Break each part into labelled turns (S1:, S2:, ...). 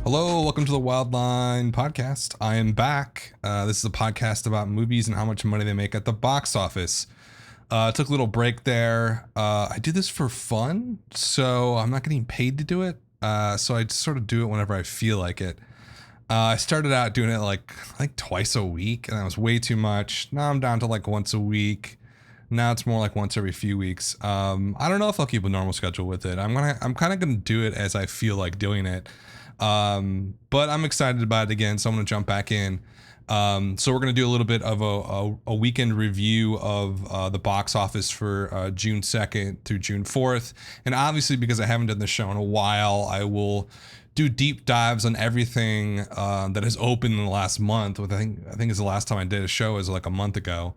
S1: Hello, welcome to the Wildline podcast. I am back. This is a podcast about movies and how much money they make at the box office. Took a little break there. I do this for fun, so I'm not getting paid to do it. So I just sort of do it whenever I feel like it. I started out doing it like twice a week, and that was way too much. Now I'm down to like once a week. Now it's more like once every few weeks. I don't know if I'll keep a normal schedule with it. I'm kind of gonna do it as I feel like doing it. But I'm excited about it again, so I'm gonna jump back in. So we're gonna do a little bit of a weekend review of the box office for June 2nd through June 4th, and obviously because I haven't done this show in a while, I will do deep dives on everything that has opened in the last month. I think is the last time I did a show is like a month ago.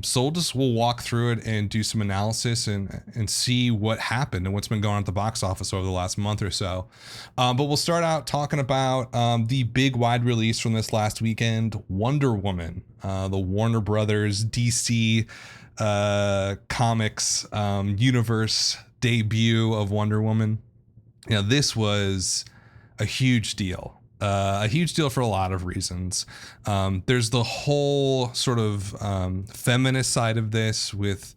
S1: So we'll walk through it and do some analysis and see what happened and what's been going on at the box office over the last month or so. But we'll start out talking about the big wide release from this last weekend, Wonder Woman, the Warner Brothers DC comics universe debut of Wonder Woman. This was a huge deal. A huge deal for a lot of reasons. There's the whole sort of feminist side of this with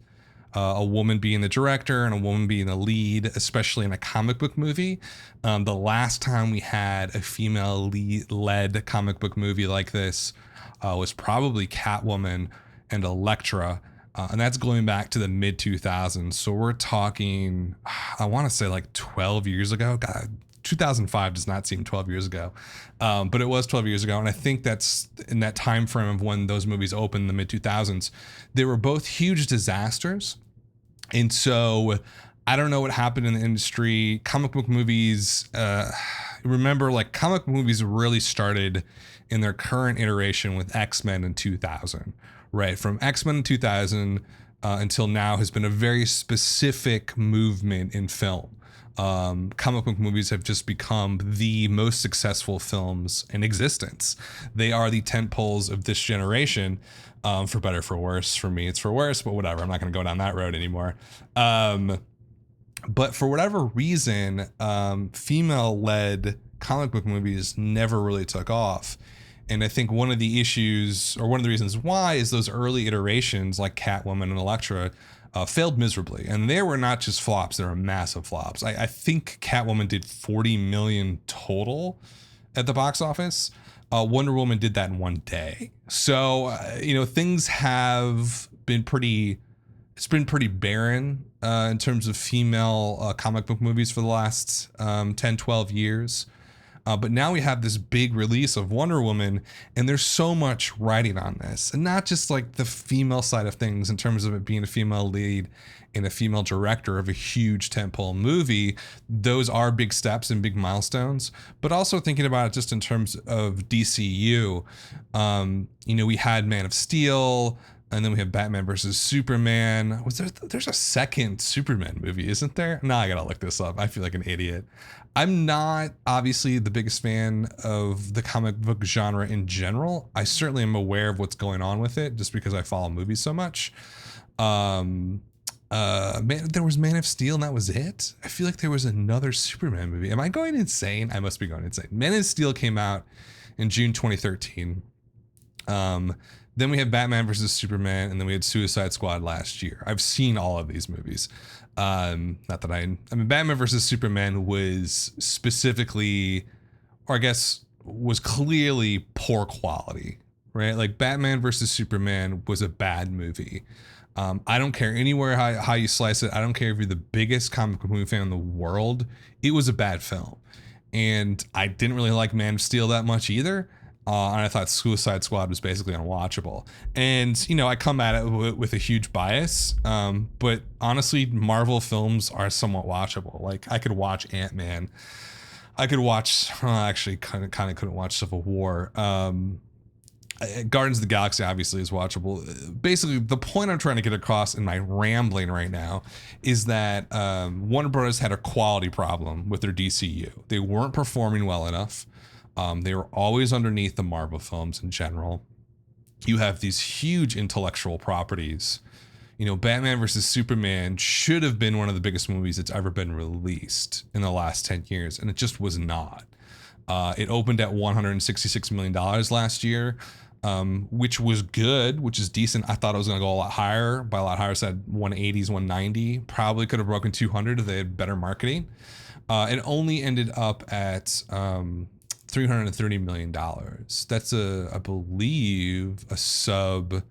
S1: a woman being the director and a woman being the lead, especially in a comic book movie. The last time we had a female led comic book movie like this was probably Catwoman and Elektra. And that's going back to the mid 2000s. So we're talking, I want to say like 12 years ago. God, 2005 does not seem 12 years ago, but it was 12 years ago. And I think that's in that time frame of when those movies opened in the mid 2000s. They were both huge disasters. And so I don't know what happened in the industry. Comic book movies, remember, like comic book movies really started in their current iteration with X-Men in 2000, right? From X-Men in 2000 until now has been a very specific movement in film. Comic book movies have just become the most successful films in existence. They are the tentpoles of this generation, for better, for worse. For me, it's for worse, but whatever. I'm not going to go down that road anymore. But for whatever reason, female-led comic book movies never really took off. And I think one of the issues, or one of the reasons why, is those early iterations like Catwoman and Elektra failed miserably. And they were not just flops, they were massive flops. I think Catwoman did 40 million total at the box office. Wonder Woman did that in one day. So, things have been it's been pretty barren in terms of female comic book movies for the last 10, 12 years. But now we have this big release of Wonder Woman, and there's so much writing on this, and not just like the female side of things in terms of it being a female lead and a female director of a huge tentpole movie. Those are big steps and big milestones, but also thinking about it just in terms of DCU. We had Man of Steel, and then we have Batman versus Superman. There's a second Superman movie, isn't there? No, I gotta look this up. I feel like an idiot. I'm not obviously the biggest fan of the comic book genre in general. I certainly am aware of what's going on with it just because I follow movies so much. There was Man of Steel and that was it. I feel like there was another Superman movie. Am I going insane? I must be going insane. Man of Steel came out in June 2013. Then we had Batman versus Superman, and then we had Suicide Squad last year. I've seen all of these movies. Batman versus Superman was specifically, or I guess was clearly poor quality, right? Like Batman versus Superman was a bad movie. I don't care anywhere how you slice it. I don't care if you're the biggest comic book movie fan in the world. It was a bad film. And I didn't really like Man of Steel that much either. And I thought Suicide Squad was basically unwatchable. And, I come at it with a huge bias. But honestly, Marvel films are somewhat watchable. Like, I could watch Ant-Man. I could watch, actually kind of couldn't watch Civil War. Guardians of the Galaxy obviously is watchable. Basically, the point I'm trying to get across in my rambling right now is that Warner Bros. Had a quality problem with their DCU. They weren't performing well enough. They were always underneath the Marvel films in general. You have these huge intellectual properties. Batman versus Superman should have been one of the biggest movies that's ever been released in the last 10 years, and it just was not. It opened at $166 million last year, which was good, which is decent. I thought it was going to go a lot higher. By a lot higher, I said 180s, 190. Probably could have broken 200 if they had better marketing. It only ended up at $330 million. That's I believe, a sub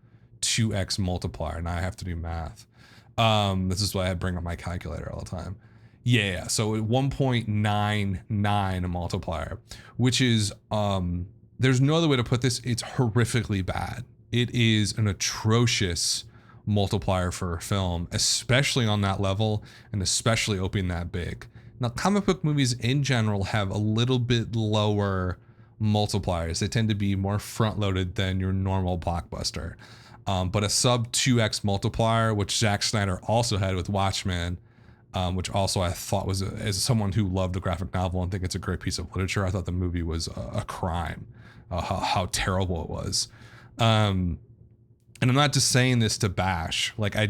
S1: 2x multiplier. Now I have to do math. This is why I bring up my calculator all the time. Yeah, so 1.99 multiplier, which is, there's no other way to put this. It's horrifically bad. It is an atrocious multiplier for a film, especially on that level and especially opening that big. Now, comic book movies in general have a little bit lower multipliers. They tend to be more front-loaded than your normal blockbuster. But a sub 2x multiplier, which Zack Snyder also had with Watchmen, which also I thought was, as someone who loved the graphic novel and think it's a great piece of literature, I thought the movie was a crime, how terrible it was. And I'm not just saying this to bash, like I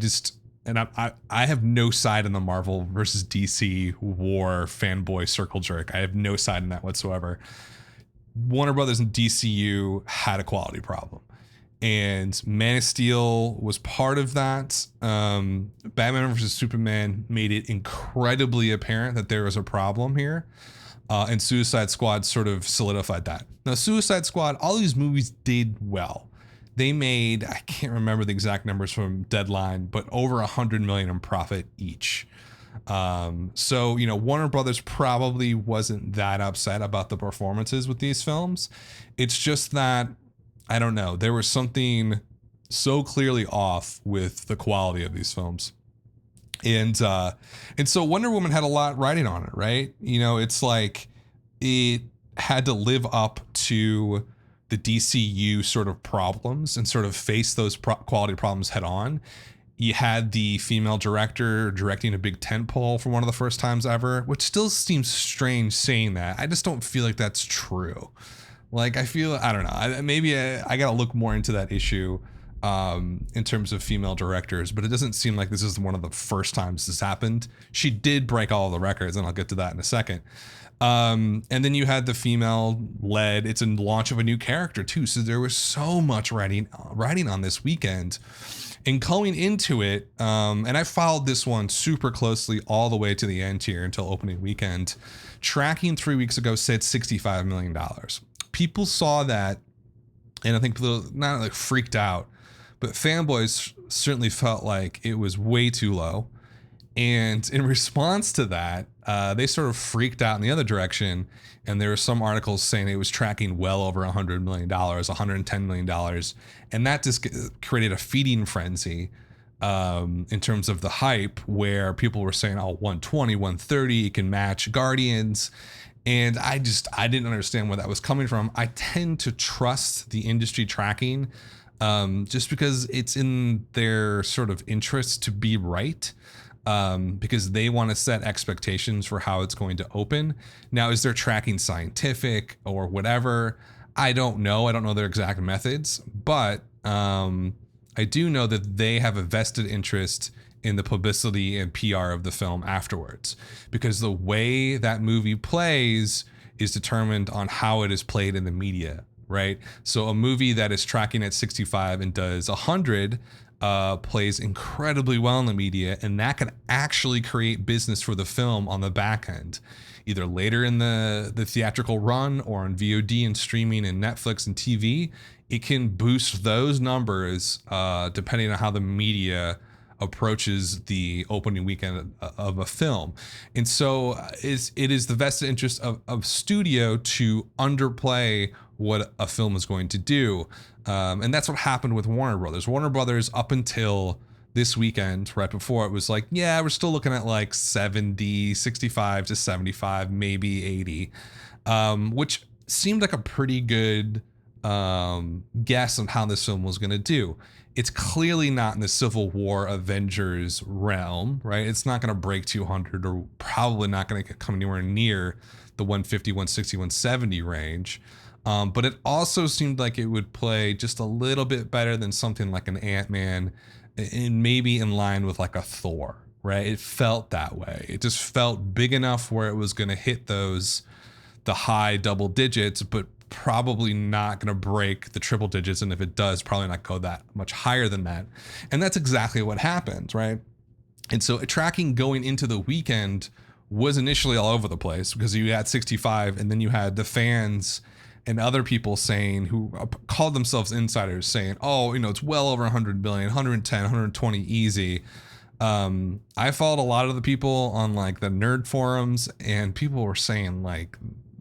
S1: have no side in the Marvel versus DC war fanboy circle jerk. I have no side in that whatsoever. Warner Brothers and DCU had a quality problem. And Man of Steel was part of that. Batman vs. Superman made it incredibly apparent that there was a problem here. And Suicide Squad sort of solidified that. Now, Suicide Squad, all these movies did well. They made, I can't remember the exact numbers from Deadline, but over $100 million in profit each. So, Warner Brothers probably wasn't that upset about the performances with these films. It's just that, I don't know, there was something so clearly off with the quality of these films. And so Wonder Woman had a lot riding on it, right? It's like it had to live up to the DCU sort of problems and sort of face those quality problems head on. You had the female director directing a big tentpole for one of the first times ever, which still seems strange saying that. I just don't feel like that's true. Like, I don't know, maybe I got to look more into that issue in terms of female directors, but it doesn't seem like this is one of the first times this happened. She did break all the records, and I'll get to that in a second. And then you had the female-led, it's a launch of a new character too, so there was so much writing on this weekend. And going into it, and I followed this one super closely all the way to the end here until opening weekend. Tracking 3 weeks ago said $65 million. People saw that, and I think people not like freaked out, but fanboys certainly felt like it was way too low. And in response to that, they sort of freaked out in the other direction. And there were some articles saying it was tracking well over $100 million, $110 million. And that just created a feeding frenzy in terms of the hype, where people were saying, oh, 120, 130, it can match Guardians. And I didn't understand where that was coming from. I tend to trust the industry tracking just because it's in their sort of interest to be right, because they want to set expectations for how it's going to open. Now, is their tracking scientific or whatever? I don't know. I don't know their exact methods, but I do know that they have a vested interest in the publicity and PR of the film afterwards, because the way that movie plays is determined on how it is played in the media, right? So a movie that is tracking at 65 and does 100 plays incredibly well in the media, and that can actually create business for the film on the back end, either later in the theatrical run or on VOD and streaming and Netflix and TV. It can boost those numbers depending on how the media approaches the opening weekend of a film. And so it is the vested interest of studio to underplay what a film is going to do. And that's what happened with Warner Brothers. Warner Brothers, up until this weekend, right before, it was like, yeah, we're still looking at like 65 to 75, maybe 80, which seemed like a pretty good guess on how this film was going to do. It's clearly not in the Civil War Avengers realm, right? It's not going to break 200, or probably not going to come anywhere near the 150, 160, 170 range. But it also seemed like it would play just a little bit better than something like an Ant-Man, and maybe in line with like a Thor, right? It felt that way. It just felt big enough where it was going to hit those the high double digits, but probably not going to break the triple digits. And if it does, probably not go that much higher than that. And that's exactly what happened, right? And so tracking going into the weekend was initially all over the place because you had 65 and then you had the fans and other people saying, who called themselves insiders, saying, oh, you know, it's well over 100 billion, 110, 120 easy. I followed a lot of the people on like the nerd forums, and people were saying like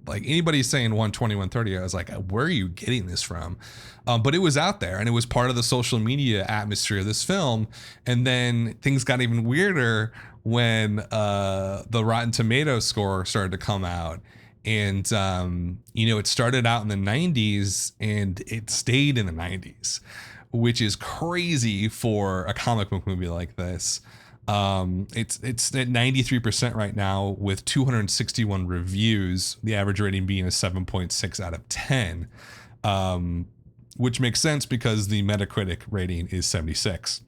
S1: anybody saying 120, 130, I was like, where are you getting this from? But it was out there, and it was part of the social media atmosphere of this film. And then things got even weirder when the Rotten Tomatoes score started to come out. And, you know, it started out in the 90s and it stayed in the 90s, which is crazy for a comic book movie like this. It's at 93% right now with 261 reviews, the average rating being a 7.6 out of 10, which makes sense because the Metacritic rating is 76.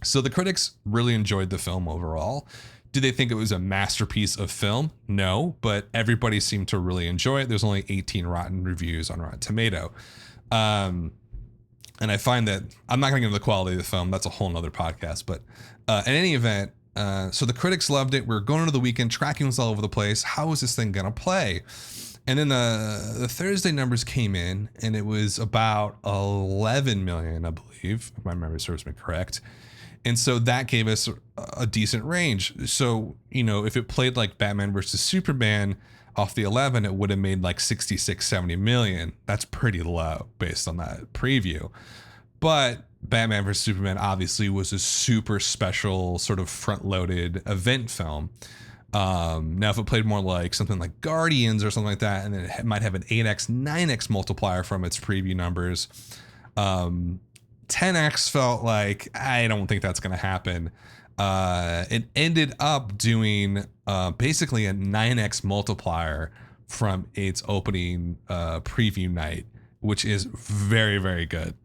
S1: So the critics really enjoyed the film overall. Do they think it was a masterpiece of film? No, but everybody seemed to really enjoy it. There's only 18 rotten reviews on Rotten Tomato. And I find that I'm not going to get into the quality of the film. That's a whole nother podcast. But in any event, so the critics loved it. We're going into the weekend. Tracking was all over the place. How is this thing going to play? And then the Thursday numbers came in, and it was about 11 million, I believe, if my memory serves me correct. And so that gave us a decent range. So, you know, if it played like Batman versus Superman off the 11, it would have made like 66, 70 million. That's pretty low based on that preview. But Batman versus Superman obviously was a super special sort of front-loaded event film. Now, if it played more like something like Guardians or something like that, and then it might have an 8x, 9x multiplier from its preview numbers, 10x felt like, I don't think that's going to happen. It ended up doing basically a 9x multiplier from its opening preview night, which is very, very good.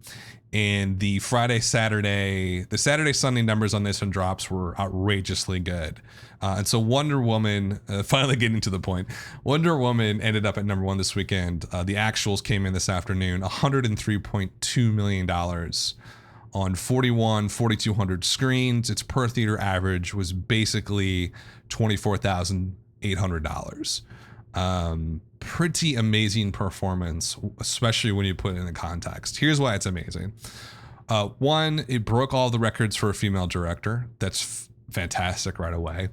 S1: And the Saturday, Sunday numbers on this one drops were outrageously good. And so Wonder Woman, finally getting to the point, Wonder Woman ended up at number one this weekend. The actuals came in this afternoon, $103.2 million on 4,200 screens. Its per theater average was basically $24,800. Pretty amazing performance, especially when you put it in the context. Here's why it's amazing. One, it broke all the records for a female director. That's fantastic right away.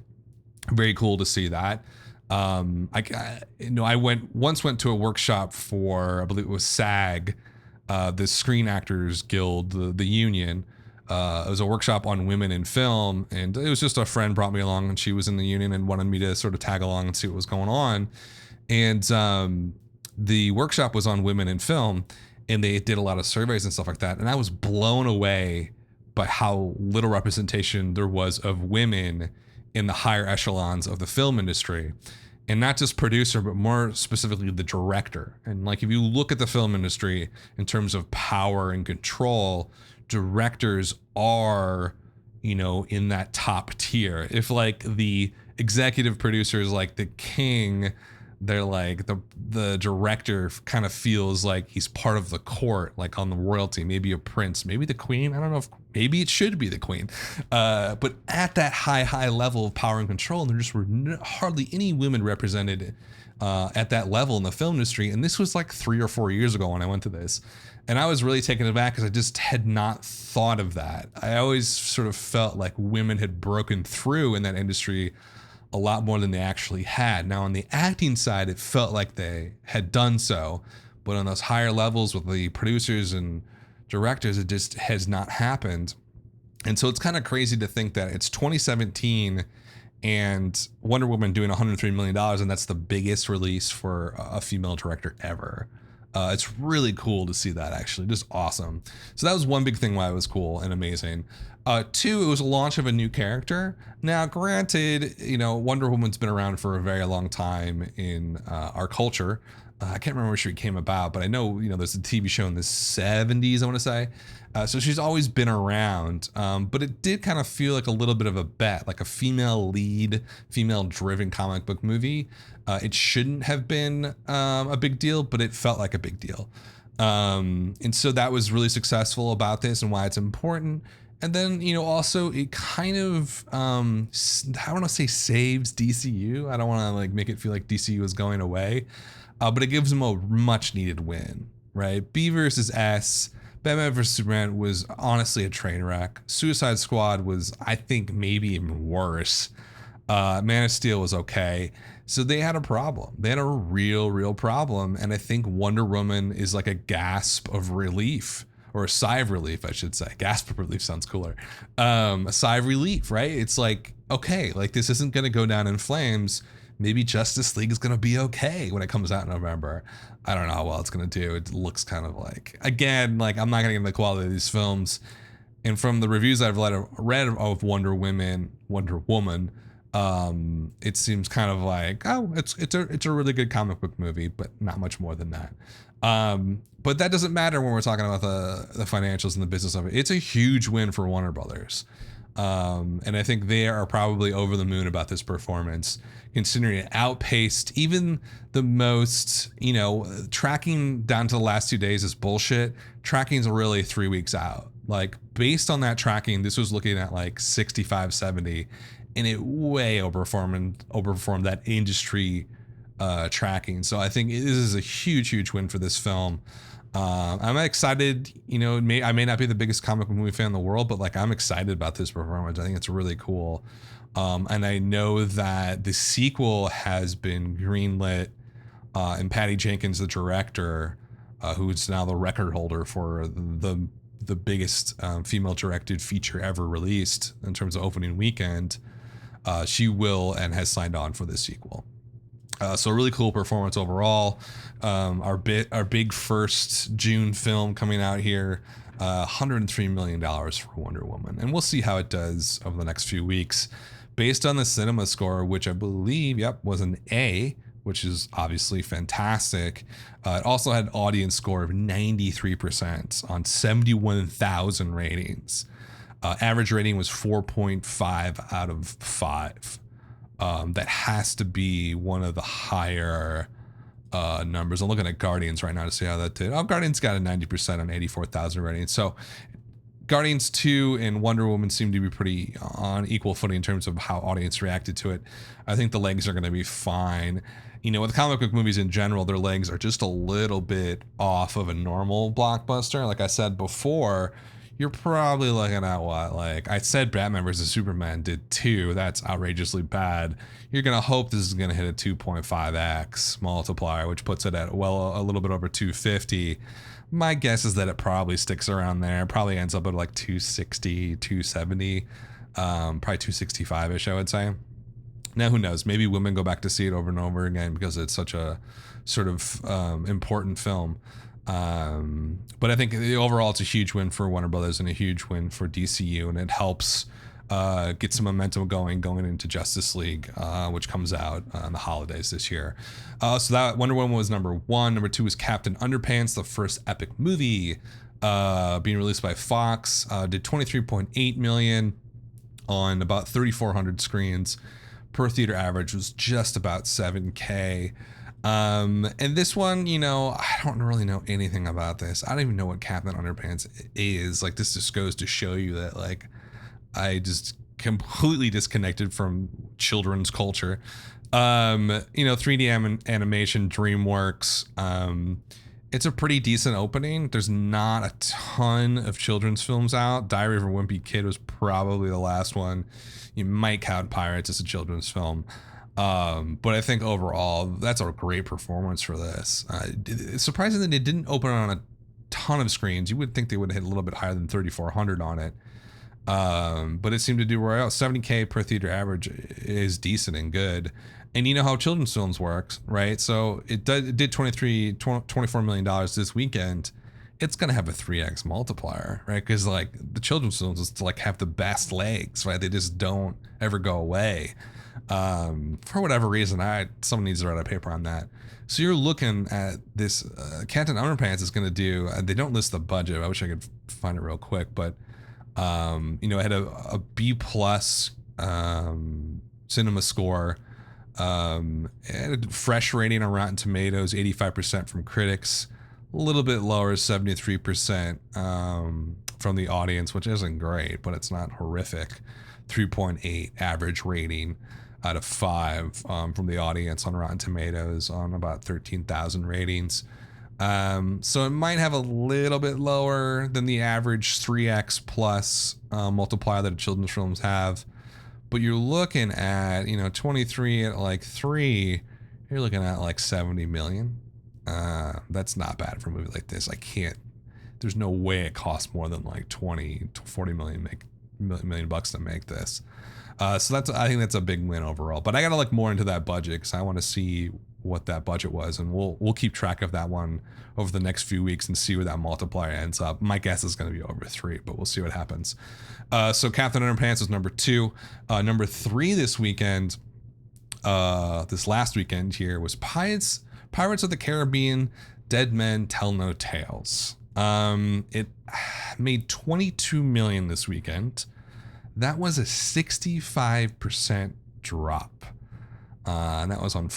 S1: Very cool to see that. I went to a workshop for, I believe it was SAG, the Screen Actors Guild, the union. It was a workshop on women in film, and it was just a friend brought me along, and she was in the union and wanted me to sort of tag along and see what was going on. And the workshop was on women in film, and they did a lot of surveys and stuff like that. And I was blown away by how little representation there was of women in the higher echelons of the film industry. And not just producer, but more specifically the director. And like, if you look at the film industry in terms of power and control, directors are, you know, in that top tier. If like the executive producers, like the king, they're like the director kind of feels like he's part of the court, like on the royalty, maybe a prince, maybe the queen. I don't know if maybe it should be the queen. But at that high level of power and control, there just were hardly any women represented at that level in the film industry. And this was like 3 or 4 years ago when I went to this. And I was really taken aback because I just had not thought of that. I always sort of felt like women had broken through in that industry a lot more than they actually had. Now, on the acting side, it felt like they had done so, but on those higher levels with the producers and directors, it just has not happened. And so it's kind of crazy to think that it's 2017 and Wonder Woman doing $103 million, and that's the biggest release for a female director ever. It's really cool to see that, actually, just awesome. So that was one big thing why it was cool and amazing. Two, it was a launch of a new character. Now, granted, you know, Wonder Woman's been around for a very long time in our culture. I can't remember where she came about, but I know, there's a TV show in the 70s, I want to say. So she's always been around, but it did kind of feel like a little bit of a bet, like a female lead, female driven comic book movie. It shouldn't have been a big deal, but it felt like a big deal. And so that was really successful about this and why it's important. And then, also it kind of, I don't want to say saves DCU. I don't want to like make it feel like DCU is going away, but it gives them a much needed win, right? B versus S, Batman vs Superman was honestly a train wreck. Suicide Squad was, I think, maybe even worse. Man of Steel was okay. So they had a problem. They had a real problem. And I think Wonder Woman is like a gasp of relief, or a sigh of relief, I should say. Gasp of relief sounds cooler. A sigh of relief, right? It's like, okay, like this isn't going to go down in flames. Maybe Justice League is going to be okay when it comes out in November. I don't know how well it's going to do. It looks kind of like, again, like I'm not going to get into the quality of these films. And from the reviews I've read of Wonder Woman, it seems kind of like, oh, it's a really good comic book movie, but not much more than that. But that doesn't matter when we're talking about the financials and the business of it. It's a huge win for Warner Brothers. And I think they are probably over the moon about this performance, considering it outpaced even the most, tracking down to the last 2 days is bullshit. Tracking's really 3 weeks out. Like based on that tracking, this was looking at like 65, 70, and it way overperformed that industry tracking. So I think this is a huge win for this film. I'm excited, I may not be the biggest comic book movie fan in the world, but like I'm excited about this performance. I think it's really cool. And I know that the sequel has been greenlit, and Patty Jenkins, the director, who's now the record holder for the biggest female directed feature ever released in terms of opening weekend, she will and has signed on for this sequel. So a really cool performance overall. Our big first June film coming out here, $103 million for Wonder Woman, and we'll see how it does over the next few weeks. Based on the cinema score, which I believe, was an A, which is obviously fantastic. It also had an audience score of 93% on 71,000 ratings. Average rating was 4.5 out of 5. That has to be one of the higher numbers. I'm looking at Guardians right now to see how that did. Guardians got a 90% on 84,000 ratings. So Guardians 2 and Wonder Woman seem to be pretty on equal footing in terms of how audience reacted to it. I think the legs are going to be fine. With comic book movies in general, their legs are just a little bit off of a normal blockbuster. Like I said before, you're probably looking at what, like I said, Batman vs Superman did 2. That's outrageously bad. You're going to hope this is going to hit a 2.5x multiplier, which puts it at, a little bit over 250. My guess is that it probably sticks around there. It probably ends up at like 260, 270, probably 265-ish, I would say. Now, who knows? Maybe women go back to see it over and over again because it's such a sort of important film. But I think overall it's a huge win for Warner Brothers and a huge win for DCU, and it helps get some momentum going into Justice League, which comes out on the holidays this year. So that Wonder Woman was number 1. Number 2 was Captain Underpants, the first epic movie being released by Fox. Did 23.8 million on about 3,400 screens. Per theater average was just about 7K. And this one, I don't really know anything about this. I don't even know what Captain Underpants is. Like, this just goes to show you that, like, I just completely disconnected from children's culture. 3D animation, DreamWorks. It's a pretty decent opening. There's not a ton of children's films out. Diary of a Wimpy Kid was probably the last one. You might count Pirates as a children's film. But I think overall, that's a great performance for this. It's surprising that it didn't open on a ton of screens. You would think they would hit a little bit higher than 3,400 on it. But it seemed to do well. 70K per theater average is decent and good. And you know how children's films works, right? So it did $24 million this weekend. It's going to have a 3x multiplier, right? Because like the children's films just like have the best legs, right? They just don't ever go away. For whatever reason, someone needs to write a paper on that. So you're looking at this. Captain Underpants is going to do. They don't list the budget. I wish I could find it real quick, but it had a B plus cinema score. It had a fresh rating on Rotten Tomatoes, 85% from critics, a little bit lower, 73% from the audience, which isn't great, but it's not horrific. 3.8 average rating out of 5 from the audience on Rotten Tomatoes on about 13,000 ratings. So it might have a little bit lower than the average 3x plus multiplier that children's films have. But you're looking at, 23 at like 3, you're looking at like 70 million. That's not bad for a movie like this. There's no way it costs more than like 20 to 40 million bucks to make this. So I think that's a big win overall. But I got to look more into that budget because I want to see what that budget was, and we'll keep track of that one over the next few weeks and see where that multiplier ends up. My guess is going to be over 3, but we'll see what happens. So Captain Underpants is number 2. Number 3 this weekend, this last weekend here, was Pirates of the Caribbean: Dead Men Tell No Tales. It made $22 million this weekend. That was a 65% drop. And that was on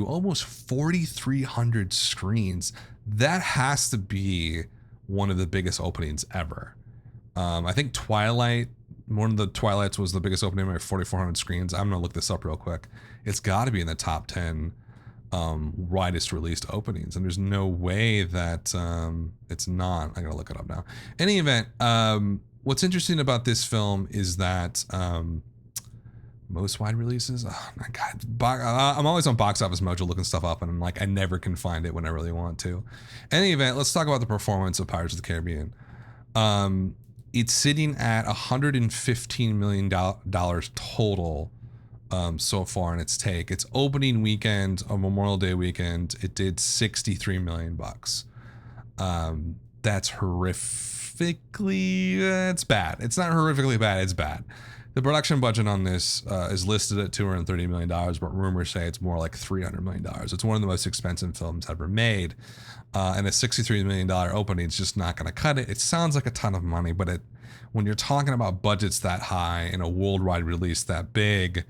S1: almost 4,300 screens. That has to be one of the biggest openings ever. I think Twilight, one of the Twilights was the biggest opening by 4,400 screens. I'm going to look this up real quick. It's got to be in the top 10 widest released openings. And there's no way that it's not. I got to look it up now. In any event, what's interesting about this film is that most wide releases. Oh my god! I'm always on Box Office Mojo looking stuff up, and I'm like, I never can find it when I really want to. In any event, let's talk about the performance of Pirates of the Caribbean. It's sitting at $115 million total so far in its take. Its opening weekend, on Memorial Day weekend, it did $63 million bucks. That's horrifically. It's bad. It's not horrifically bad. It's bad. The production budget on this is listed at $230 million, but rumors say it's more like $300 million. It's one of the most expensive films ever made. And a $63 million opening is just not going to cut it. It sounds like a ton of money, but when you're talking about budgets that high and a worldwide release that big,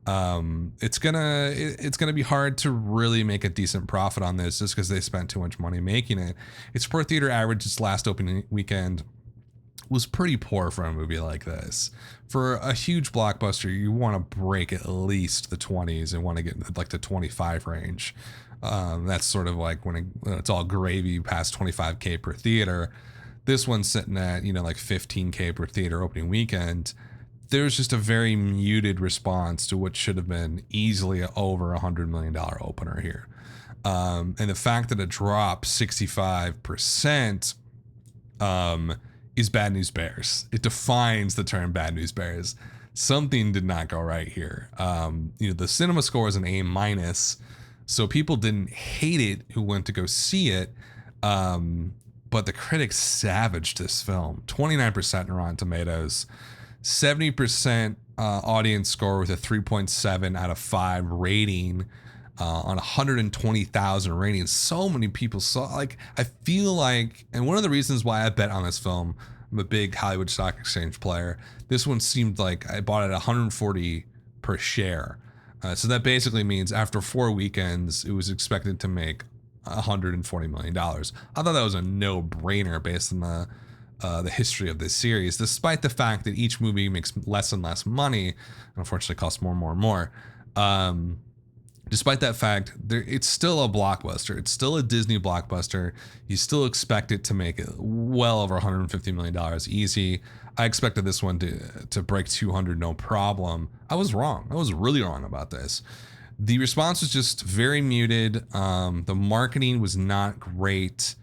S1: it's gonna be hard to really make a decent profit on this just because they spent too much money making it. Its per theater average its last opening weekend was pretty poor for a movie like this. For a huge blockbuster, you want to break at least the 20s and want to get like the 25 range. That's sort of like when it's all gravy past 25K per theater. This one's sitting at, like 15K per theater opening weekend. There's just a very muted response to what should have been easily over $100 million opener here. And the fact that it dropped 65%, is bad news bears. It defines the term bad news bears. Something did not go right here. The cinema score is an A-, so people didn't hate it who went to go see it. But the critics savaged this film. 29% in Rotten Tomatoes, 70% audience score with a 3.7 out of 5 rating. On 120,000 ratings. So many people saw, I feel like, and one of the reasons why I bet on this film, I'm a big Hollywood Stock Exchange player. This one seemed like I bought it at 140 per share. So that basically means after 4 weekends, it was expected to make $140 million. I thought that was a no-brainer based on the history of this series, despite the fact that each movie makes less and less money, and unfortunately costs more and more and more. Despite that fact, it's still a blockbuster. It's still a Disney blockbuster. You still expect it to make it well over $150 million easy. I expected this one to break 200 no problem. I was wrong. I was really wrong about this. The response was just very muted. The marketing was not great.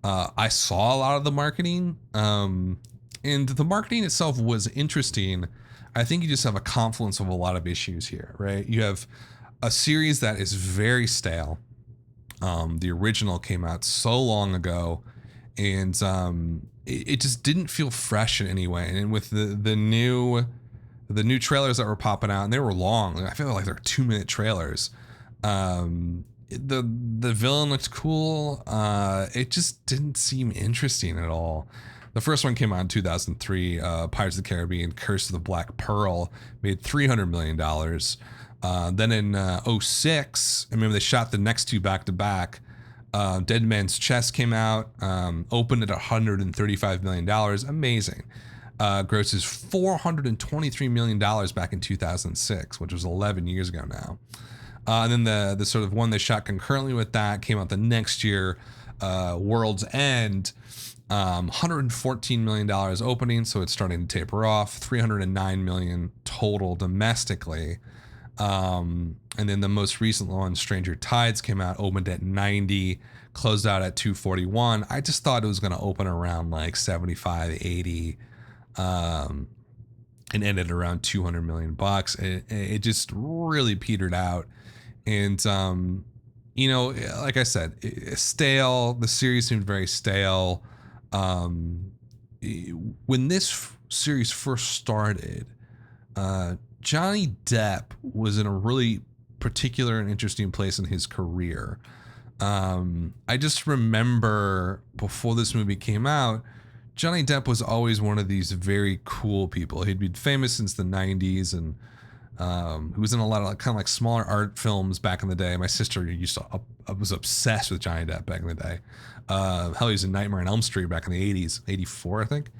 S1: I saw a lot of the marketing, and the marketing itself was interesting. I think you just have a confluence of a lot of issues here, right? You have a series that is very stale. The original came out so long ago, and it just didn't feel fresh in any way. And with the the new trailers that were popping out, and they were long. I feel like they're 2-minute trailers. The villain looked cool. It just didn't seem interesting at all. The first one came out in 2003. Pirates of the Caribbean: Curse of the Black Pearl made $300 million. Then in 06, I remember they shot the next two back to back. Dead Man's Chest came out, opened at $135 million. Amazing. Grosses $423 million back in 2006, which was 11 years ago now. And then the sort of one they shot concurrently with that came out the next year, World's End, $114 million opening, so it's starting to taper off. $309 million total domestically. And then the most recent one, Stranger Tides, came out, opened at 90, closed out at 241. I just thought it was going to open around like 75, 80, and ended around 200 million bucks. It just really petered out. And, you know, like I said, stale. The series seemed very stale. When this series first started, Johnny Depp was in a really particular and interesting place in his career. I just remember before this movie came out, Johnny Depp was always one of these very cool people. He'd been famous since the 90s, and he was in a lot of kind of like smaller art films back in the day. My sister was obsessed with Johnny Depp back in the day. Hell, he was in Nightmare on Elm Street back in the 80s, 84, I think.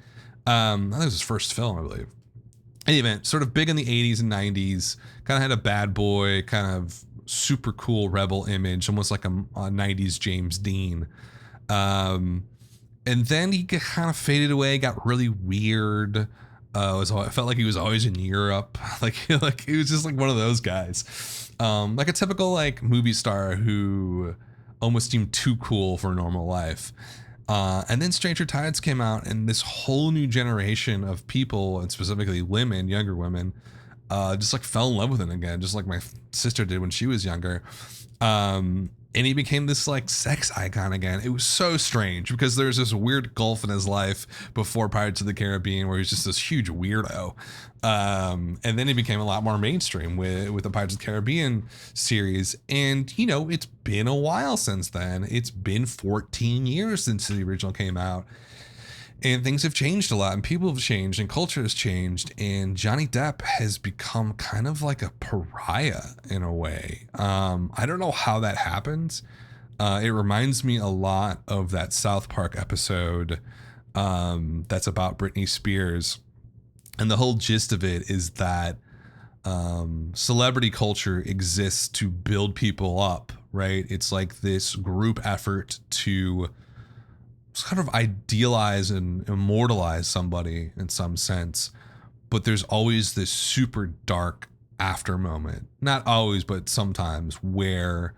S1: I think it was his first film, I believe. Anyway, sort of big in the 80s and 90s, kind of had a bad boy, kind of super cool rebel image, almost like a 90s James Dean. And then he kind of faded away, got really weird. I felt like he was always in Europe. like he was just like one of those guys. Like a typical like movie star who almost seemed too cool for normal life. And then Stranger Tides came out, and this whole new generation of people, and specifically women, younger women, just like fell in love with him again, just like my sister did when she was younger. And he became this like sex icon again. It was so strange because there's this weird gulf in his life before Pirates of the Caribbean where he's just this huge weirdo. And then he became a lot more mainstream with the Pirates of the Caribbean series. And, you know, it's been a while since then. It's been 14 years since the original came out. And things have changed a lot, and people have changed, and culture has changed, and Johnny Depp has become kind of like a pariah in a way. I don't know how that happens. It reminds me a lot of that South Park episode that's about Britney Spears. And the whole gist of it is that celebrity culture exists to build people up, right? It's like this group effort to kind of idealize and immortalize somebody in some sense, but there's always this super dark after moment, not always, but sometimes, where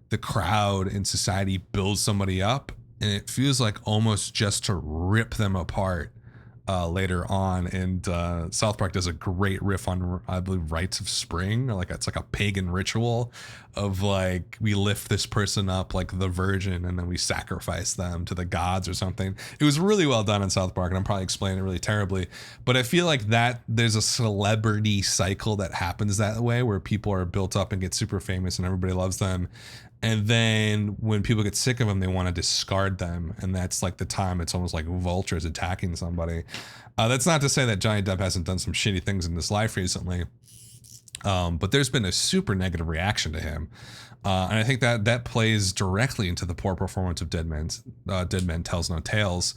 S1: the crowd in society builds somebody up, and it feels like almost just to rip them apart later on. And South Park does a great riff on, I believe, rites of spring, or like it's like a pagan ritual of like, we lift this person up like the virgin and then we sacrifice them to the gods or something. It was really well done in South Park, and I'm probably explaining it really terribly, but I feel like that there's a celebrity cycle that happens that way, where people are built up and get super famous and everybody loves them. And then when people get sick of them, they want to discard them. And that's like the time it's almost like vultures attacking somebody. That's not to say that Johnny Depp hasn't done some shitty things in his life recently. But there's been a super negative reaction to him. And I think that plays directly into the poor performance of Dead Man Tells No Tales.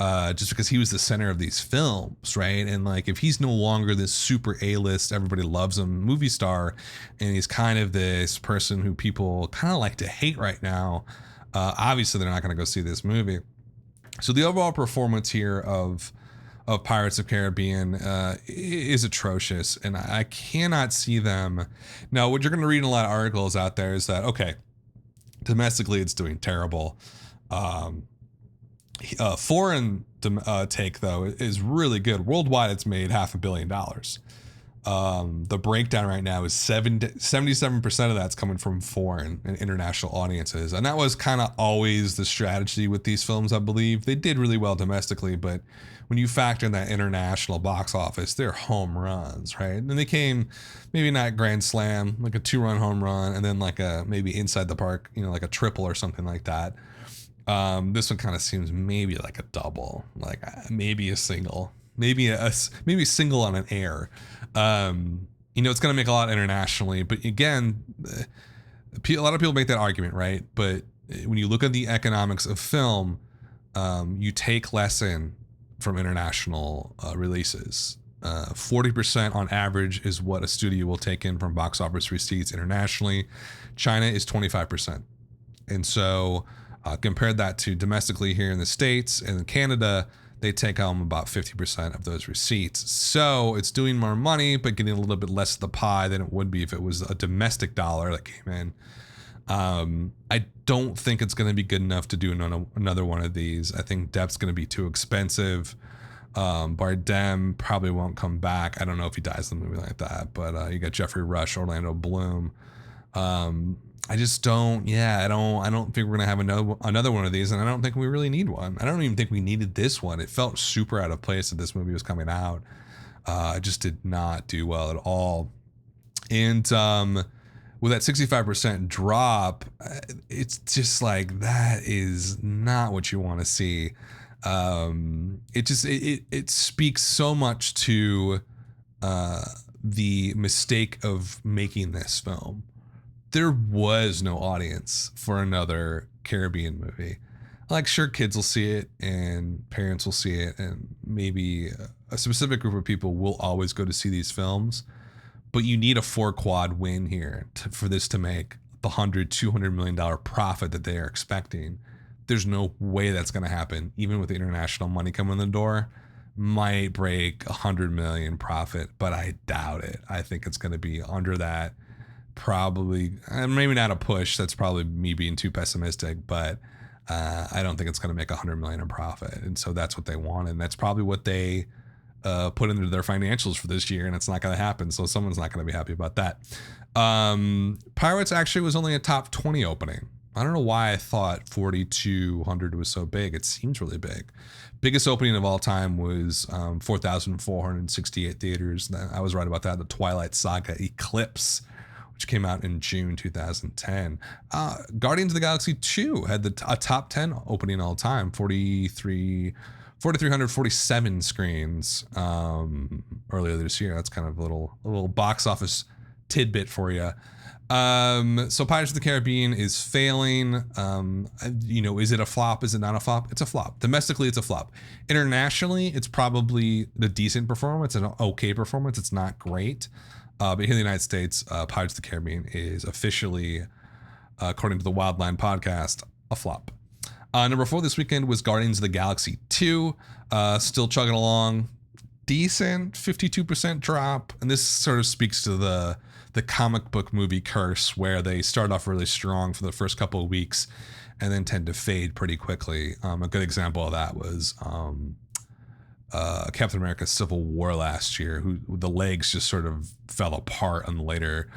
S1: Just because he was the center of these films, right? And like, if he's no longer this super A-list, everybody loves him movie star, and he's kind of this person who people kind of like to hate right now, obviously they're not going to go see this movie. So the overall performance here of Pirates of the Caribbean is atrocious, and I cannot see them. Now, what you're going to read in a lot of articles out there is that, okay, domestically it's doing terrible. Foreign take though is really good. Worldwide, it's made $500 million. The breakdown right now is 77% of that's coming from foreign and international audiences. And that was kind of always the strategy with these films, I believe. They did really well domestically, but when you factor in that international box office, they're home runs, right? And they came maybe not grand slam, like a 2-run home run, and then like a maybe inside the park, like a triple or something like that. This one kind of seems maybe like a double, like maybe a single, maybe a single on an air. It's going to make a lot internationally, but again, a lot of people make that argument, right? But when you look at the economics of film, you take less in from international releases. 40% on average is what a studio will take in from box office receipts internationally. China is 25%. And so compared that to domestically here in the States and in Canada, they take home about 50% of those receipts. So it's doing more money, but getting a little bit less of the pie than it would be if it was a domestic dollar that came in. I don't think it's going to be good enough to do another one of these. I think Depp's going to be too expensive. Bardem probably won't come back. I don't know if he dies in the movie like that, but you got Jeffrey Rush, Orlando Bloom. I just don't. I don't think we're gonna have another one of these, and I don't think we really need one. I don't even think we needed this one. It felt super out of place that this movie was coming out. It just did not do well at all. And with that 65% drop, it's just like that is not what you want to see. It speaks so much to the mistake of making this film. There was no audience for another Caribbean movie. Like, sure, kids will see it and parents will see it, and maybe a specific group of people will always go to see these films. But you need a 4-quad win here for this to make the $200 million profit that they are expecting. There's no way that's going to happen, even with the international money coming in the door. Might break $100 million profit, but I doubt it. I think it's going to be under that. Probably, maybe not a push. That's probably me being too pessimistic, but I don't think it's going to make $100 million in profit. And so that's what they want, and that's probably what they put into their financials for this year, and it's not going to happen. So someone's not going to be happy about that. Pirates actually was only a top 20 opening. I don't know why I thought 4,200 was so big. It seems really big. Biggest opening of all time was 4,468 theaters. I was right about that. The Twilight Saga Eclipse, which came out in June 2010. Guardians of the Galaxy 2 had a top 10 opening all time, 4,347 screens earlier this year. That's kind of a little box office tidbit for you. So Pirates of the Caribbean is failing. Is it a flop? Is it not a flop? It's a flop. Domestically, it's a flop. Internationally, it's probably a decent performance, an okay performance. It's not great. But here in the United States, Pirates of the Caribbean is officially, according to the Wildline podcast, a flop. Number 4 this weekend was Guardians of the Galaxy 2. Still chugging along. Decent 52% drop. And this sort of speaks to the comic book movie curse, where they start off really strong for the first couple of weeks and then tend to fade pretty quickly. A good example of that was Captain America Civil War last year, who the legs just sort of fell apart on the later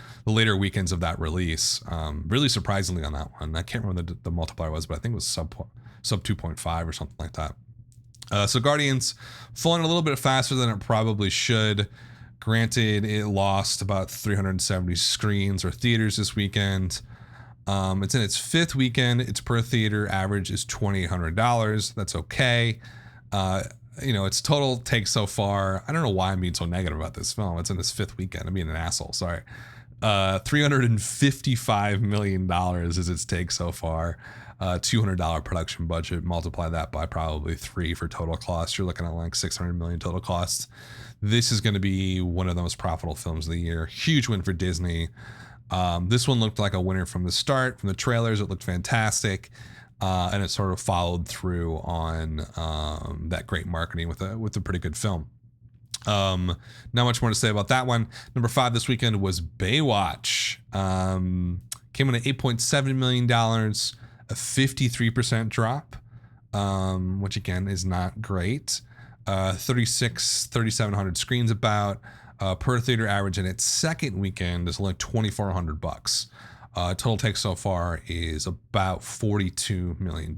S1: weekends of that release. Really surprisingly on that one. I can't remember what the multiplier was, but I think it was sub 2.5 or something like that. So Guardians falling a little bit faster than it probably should. Granted, it lost about 370 screens or theaters this weekend. It's in its 5th weekend. Its per theater average is $2,800. That's okay. Its total take so far, I don't know why I'm being so negative about this film. It's in its 5th weekend. I'm being an asshole. Sorry. $355 million is its take so far. $200 production budget. Multiply that by probably 3 for total cost. You're looking at like $600 million total costs. This is going to be one of the most profitable films of the year. Huge win for Disney. This one looked like a winner from the start. From the trailers, it looked fantastic. And it sort of followed through on that great marketing with a pretty good film. Not much more to say about that one. Number 5 this weekend was Baywatch. Came in at $8.7 million, a 53% drop, which again is not great. 3,700 screens about. per theater average, and its second weekend is only $2,400. Total take so far is about $42 million.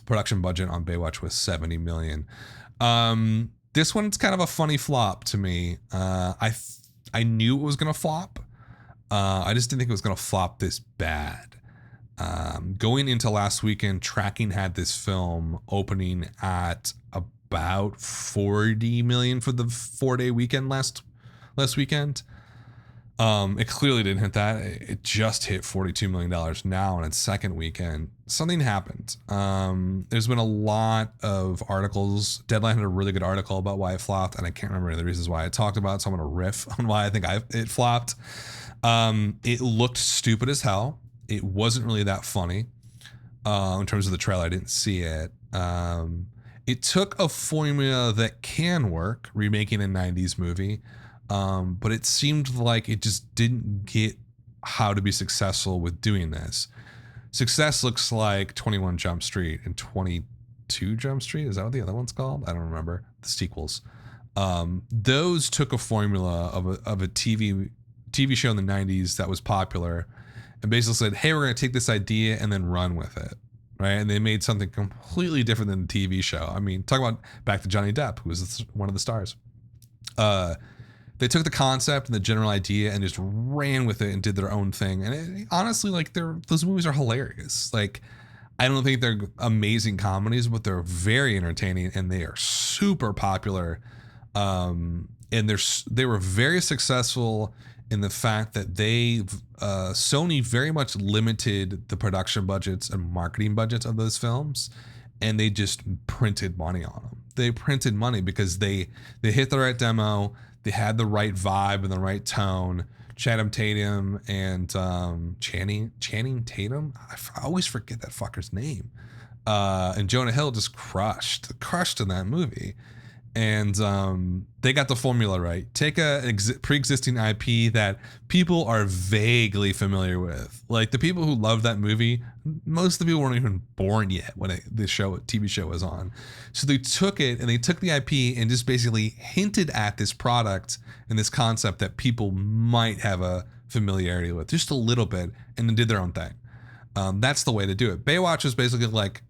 S1: Production budget on Baywatch was $70 million. This one's kind of a funny flop to me. I knew it was gonna flop. I just didn't think it was gonna flop this bad. Going into last weekend, Tracking had this film opening at about 40 million for the 4-day weekend last weekend. It clearly didn't hit that. It just hit $42 million now on its second weekend. Something happened. There's been a lot of articles. Deadline had a really good article about why it flopped, and I can't remember any of the reasons why I talked about it, so I'm going to riff on why I think it flopped. It looked stupid as hell. It wasn't really that funny. In terms of the trailer, I didn't see it. It took a formula that can work, remaking a 90s movie, but it seemed like it just didn't get how to be successful with doing this. Success looks like 21 Jump Street and 22 Jump Street. Is that what the other one's called? I don't remember. The sequels. Those took a formula of a TV show in the 90s that was popular and basically said, hey, we're going to take this idea and then run with it. Right. And they made something completely different than the TV show. I mean, talk about back to Johnny Depp, who was one of the stars. They took the concept and the general idea and just ran with it and did their own thing. And honestly, like those movies are hilarious. Like, I don't think they're amazing comedies, but they're very entertaining and they are super popular. And they were very successful in the fact that Sony very much limited the production budgets and marketing budgets of those films, and they just printed money on them. They printed money because they hit the right demo, they had the right vibe and the right tone. Channing Tatum and Channing Tatum, I always forget that fucker's name. And Jonah Hill just crushed in that movie. And they got the formula right. Take a pre-existing IP that people are vaguely familiar with. Like the people who love that movie, most of the people weren't even born yet when TV show was on. So they took it and they took the IP and just basically hinted at this product and this concept that people might have a familiarity with, just a little bit, and then did their own thing. That's the way to do it. Baywatch is basically like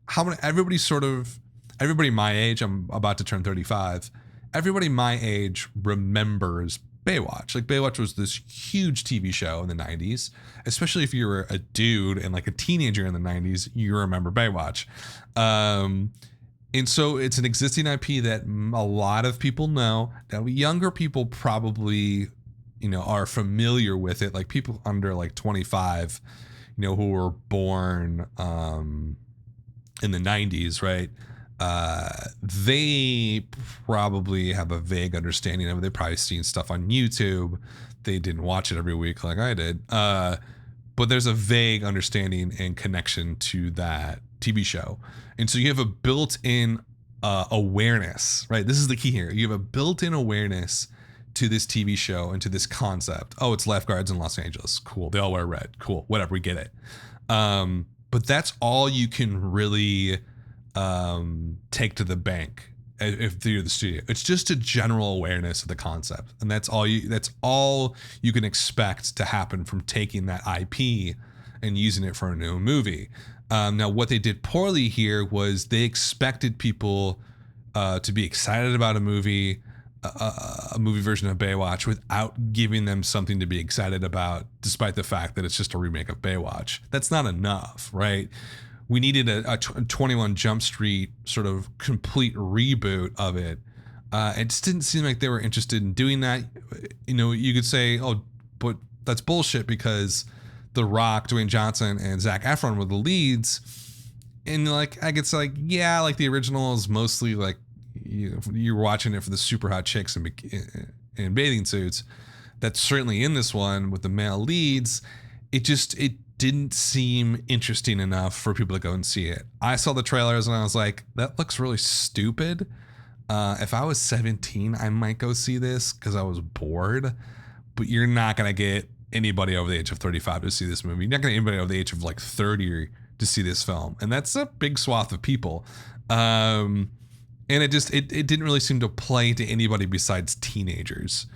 S1: everybody my age, I'm about to turn 35, everybody my age remembers Baywatch. Like Baywatch was this huge TV show in the 90s, especially if you were a dude and like a teenager in the 90s, you remember Baywatch. And so it's an existing IP that a lot of people know. Now, younger people probably, are familiar with it. Like people under like 25, who were born in the 90s, right? They probably have a vague understanding of it. They've probably seen stuff on YouTube. They didn't watch it every week like I did. But there's a vague understanding and connection to that TV show. And so you have a built-in awareness, right? This is the key here. You have a built-in awareness to this TV show and to this concept. Oh, it's lifeguards in Los Angeles. Cool. They all wear red. Cool. Whatever. We get it. But that's all you can really take to the bank if you're the studio. It's just a general awareness of the concept, and that's all you can expect to happen from taking that IP and using it for a new movie. Now, what they did poorly here was they expected people to be excited about a movie version of Baywatch without giving them something to be excited about, despite the fact that it's just a remake of Baywatch. That's not enough, right? We needed a 21 Jump Street sort of complete reboot of it. It just didn't seem like they were interested in doing that. You could say, oh, but that's bullshit because The Rock, Dwayne Johnson, and Zac Efron were the leads. And I guess yeah, like the original is mostly like you're watching it for the super hot chicks in bathing suits. That's certainly in this one with the male leads. It didn't seem interesting enough for people to go and see it. I saw the trailers and I was like, that looks really stupid. If I was 17, I might go see this because I was bored. But you're not going to get anybody over the age of 35 to see this movie. You're not going to get anybody over the age of like 30 to see this film. And that's a big swath of people. And it didn't really seem to play to anybody besides teenagers.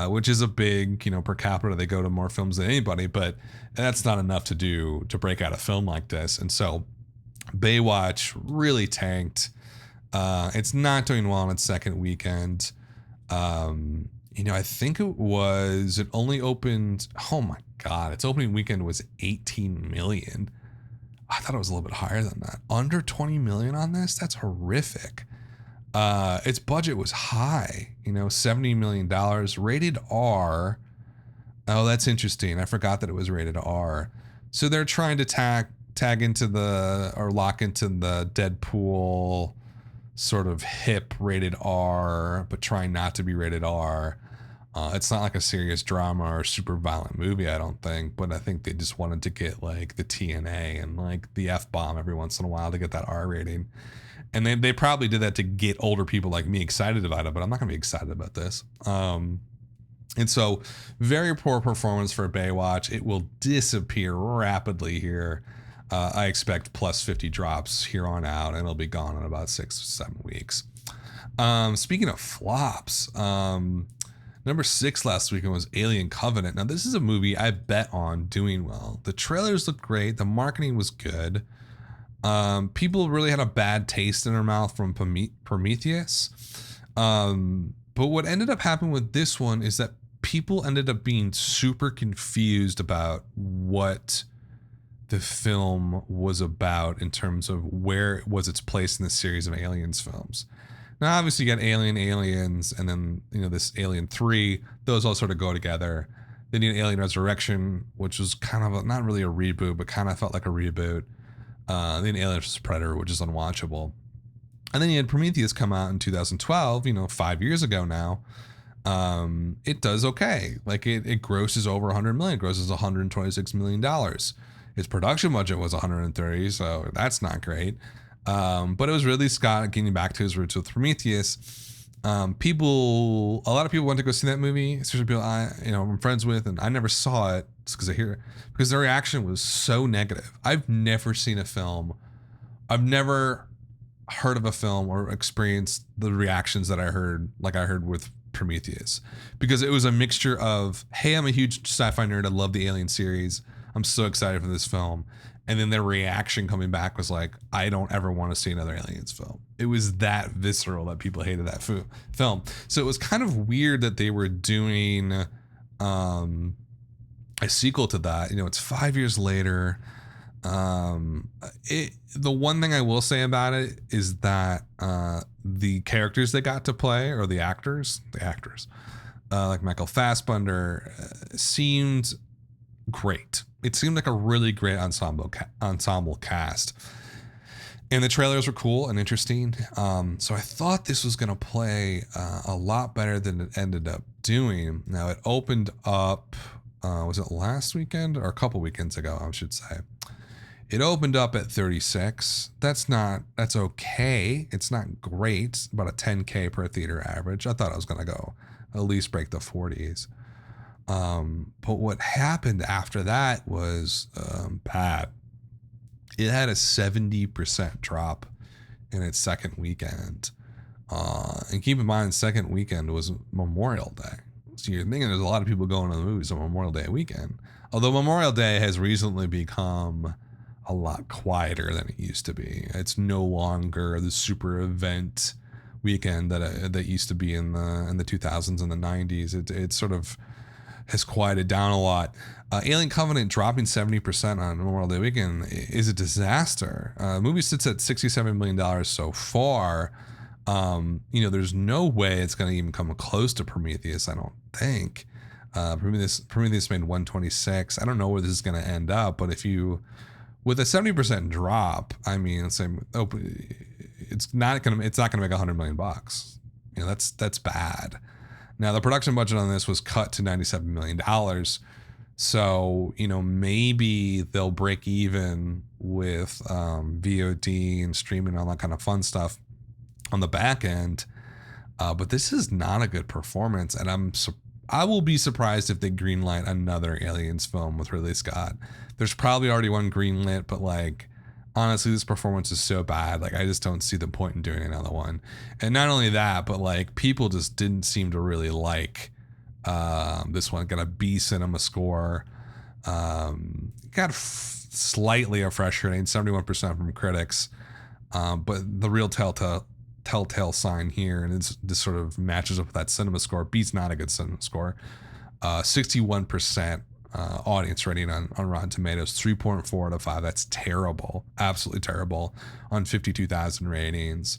S1: which is a big, per capita, they go to more films than anybody, but that's not enough to break out a film like this. And so Baywatch really tanked. It's not doing well on its second weekend. I think it only opened, oh my God, its opening weekend was 18 million. I thought it was a little bit higher than that. Under 20 million on this? That's horrific. Its budget was high, $70 million, rated R. Oh, that's interesting. I forgot that it was rated R. So they're trying to tag into lock into the Deadpool sort of hip rated R, but trying not to be rated R. It's not like a serious drama or super violent movie, I don't think, but I think they just wanted to get like the TNA and like the F-bomb every once in a while to get that R rating. And they probably did that to get older people like me excited about it, but I'm not going to be excited about this. And so very poor performance for Baywatch. It will disappear rapidly here. I expect plus 50 drops here on out, and it'll be gone in about 6 or 7 weeks. Speaking of flops, number 6 last weekend was Alien Covenant. Now, this is a movie I bet on doing well. The trailers looked great. The marketing was good. People really had a bad taste in their mouth from Prometheus. But what ended up happening with this one is that people ended up being super confused about what the film was about in terms of where was its place in the series of Aliens films. Now, obviously, you got Aliens, and then, this Alien 3. Those all sort of go together. Then you had Alien Resurrection, which was kind of not really a reboot, but kind of felt like a reboot. Then Alien vs. Predator, which is unwatchable. And then you had Prometheus come out in 2012, 5 years ago now. It does okay. Like, it grosses over 100 million. It grosses $126 million. Its production budget was 130, so that's not great. But it was Ridley Scott getting back to his roots with Prometheus. A lot of people went to go see that movie, especially people I'm friends with, and I never saw it because because their reaction was so negative. I've never seen a film. I've never heard of a film or experienced the reactions that I heard with Prometheus, because it was a mixture of, hey, I'm a huge sci-fi nerd. I love the Alien series. I'm so excited for this film. And then their reaction coming back was like, I don't ever want to see another Aliens film. It was that visceral that people hated that film. So it was kind of weird that they were doing a sequel to that. It's 5 years later. The one thing I will say about it is that the characters they got to play, or the actors, like Michael Fassbender, seemed great. It seemed like a really great ensemble cast, and the trailers were cool and interesting. So I thought this was going to play a lot better than it ended up doing. Now, it opened up, was it last weekend or a couple weekends ago, I should say. It opened up at 36. That's okay. It's not great. About a 10K per theater average. I thought I was going to go at least break the 40s. But what happened after that was bad. It had a 70% drop in its second weekend. And keep in mind, second weekend was Memorial Day. So you're thinking there's a lot of people going to the movies on Memorial Day weekend. Although Memorial Day has recently become a lot quieter than it used to be. It's no longer the super event weekend that used to be in the 2000s and the 90s. It sort of has quieted down a lot. Alien Covenant dropping 70% on Memorial Day weekend is a disaster. The movie sits at $67 million so far. There's no way it's going to even come close to Prometheus, I don't think. Prometheus made 126. I don't know where this is going to end up, but with a 70% drop, I mean, it's not going to make $100 million. That's bad. Now, the production budget on this was cut to $97 million. So, maybe they'll break even with VOD and streaming and all that kind of fun stuff on the back end. But this is not a good performance. And I will be surprised if they greenlight another Aliens film with Ridley Scott. There's probably already one greenlit, but honestly, this performance is so bad. I just don't see the point in doing another one. And not only that, but people just didn't seem to really like This one got a B cinema score. Got slightly a fresh rating, 71% from critics. But the real telltale sign here, and this sort of matches up with that cinema score. B's not a good cinema score. 61% audience rating on Rotten Tomatoes, 3.4 out of 5. That's terrible, absolutely terrible on 52,000 ratings.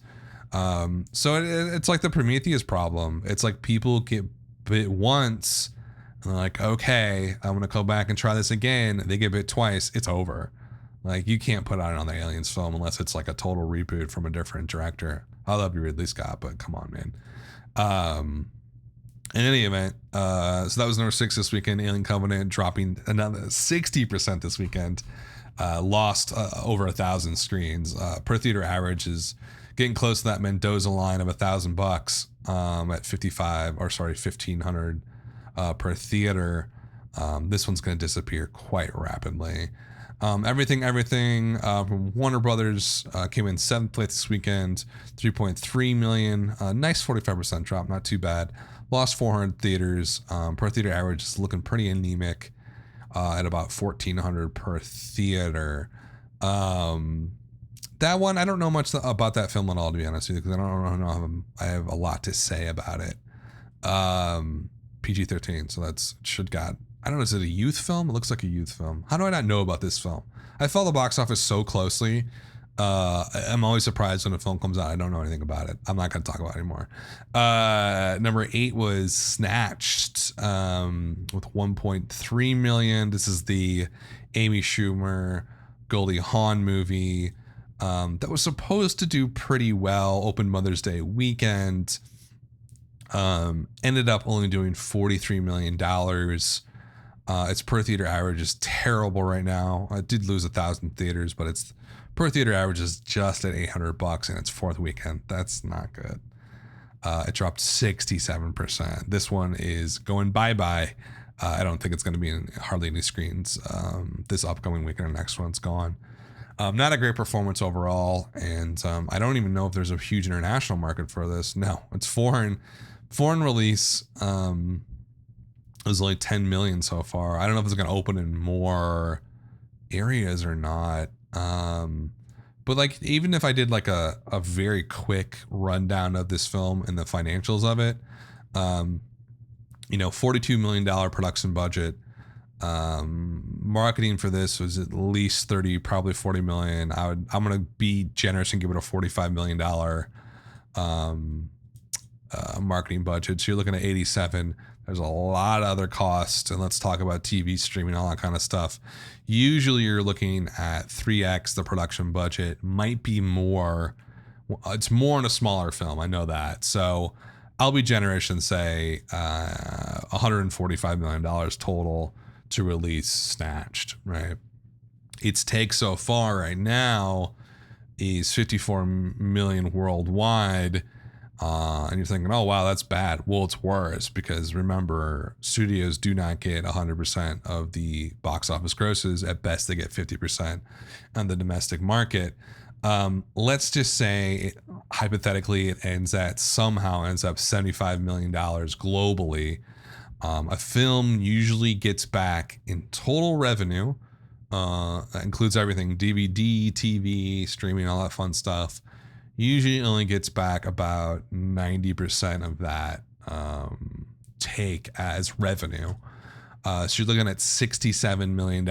S1: So it's like the Prometheus problem. It's like people get bit once and they're like, okay, I'm gonna go back and try this again. They get bit twice, it's over. Like, you can't put out another Aliens film unless it's like a total reboot from a different director. I love you, Ridley Scott, but come on, man. In any event, so that was number 6 this weekend. Alien Covenant dropping another 60% this weekend. Lost over 1,000 screens. Per theater average is getting close to that Mendoza line of $1,000 at $1,500 per theater. This one's going to disappear quite rapidly. Everything from Warner Brothers came in 7th place this weekend, 3.3 million. Nice 45% drop, not too bad. Lost 400 theaters. Per theater average is looking pretty anemic at about 1,400 per theater. That one, I don't know much about that film at all, to be honest with you, because I don't know. I have a lot to say about it. PG-13, so I don't know, is it a youth film? It looks like a youth film. How do I not know about this film? I follow the box office so closely. I'm always surprised when a film comes out. I don't know anything about it. I'm not going to talk about it anymore. Number 8 was Snatched with 1.3 million. This is the Amy Schumer, Goldie Hawn movie that was supposed to do pretty well. Open Mother's Day weekend. Ended up only doing $43 million. Its per theater average is terrible right now. I did lose 1,000 theaters, but its per theater average is just at $800 in its 4th weekend. That's not good. It dropped 67%. This one is going bye-bye. I don't think it's going to be in hardly any screens this upcoming weekend or next one's gone. Not a great performance overall, and I don't even know if there's a huge international market for this. No, it's foreign release. It was only 10 million so far. I don't know if it's going to open in more areas or not. But like, even if I did like a very quick rundown of this film and the financials of it, $42 million production budget. Marketing for this was at least 30, probably 40 million. I'm going to be generous and give it a $45 million marketing budget. So you're looking at 87. There's a lot of other costs, and let's talk about TV streaming, all that kind of stuff. Usually you're looking at 3x the production budget, might be more. It's more in a smaller film, I know that. So I'll be generous and say $145 million total to release Snatched, right? Its take so far right now is 54 million worldwide. And you're thinking, oh, wow, that's bad. Well, it's worse because remember, studios do not get 100% of the box office grosses. At best, they get 50% on the domestic market. Let's just say, hypothetically, it somehow ends up $75 million globally. A film usually gets back in total revenue. That includes everything, DVD, TV, streaming, all that fun stuff. Usually only gets back about 90% of that take as revenue. So you're looking at $67 million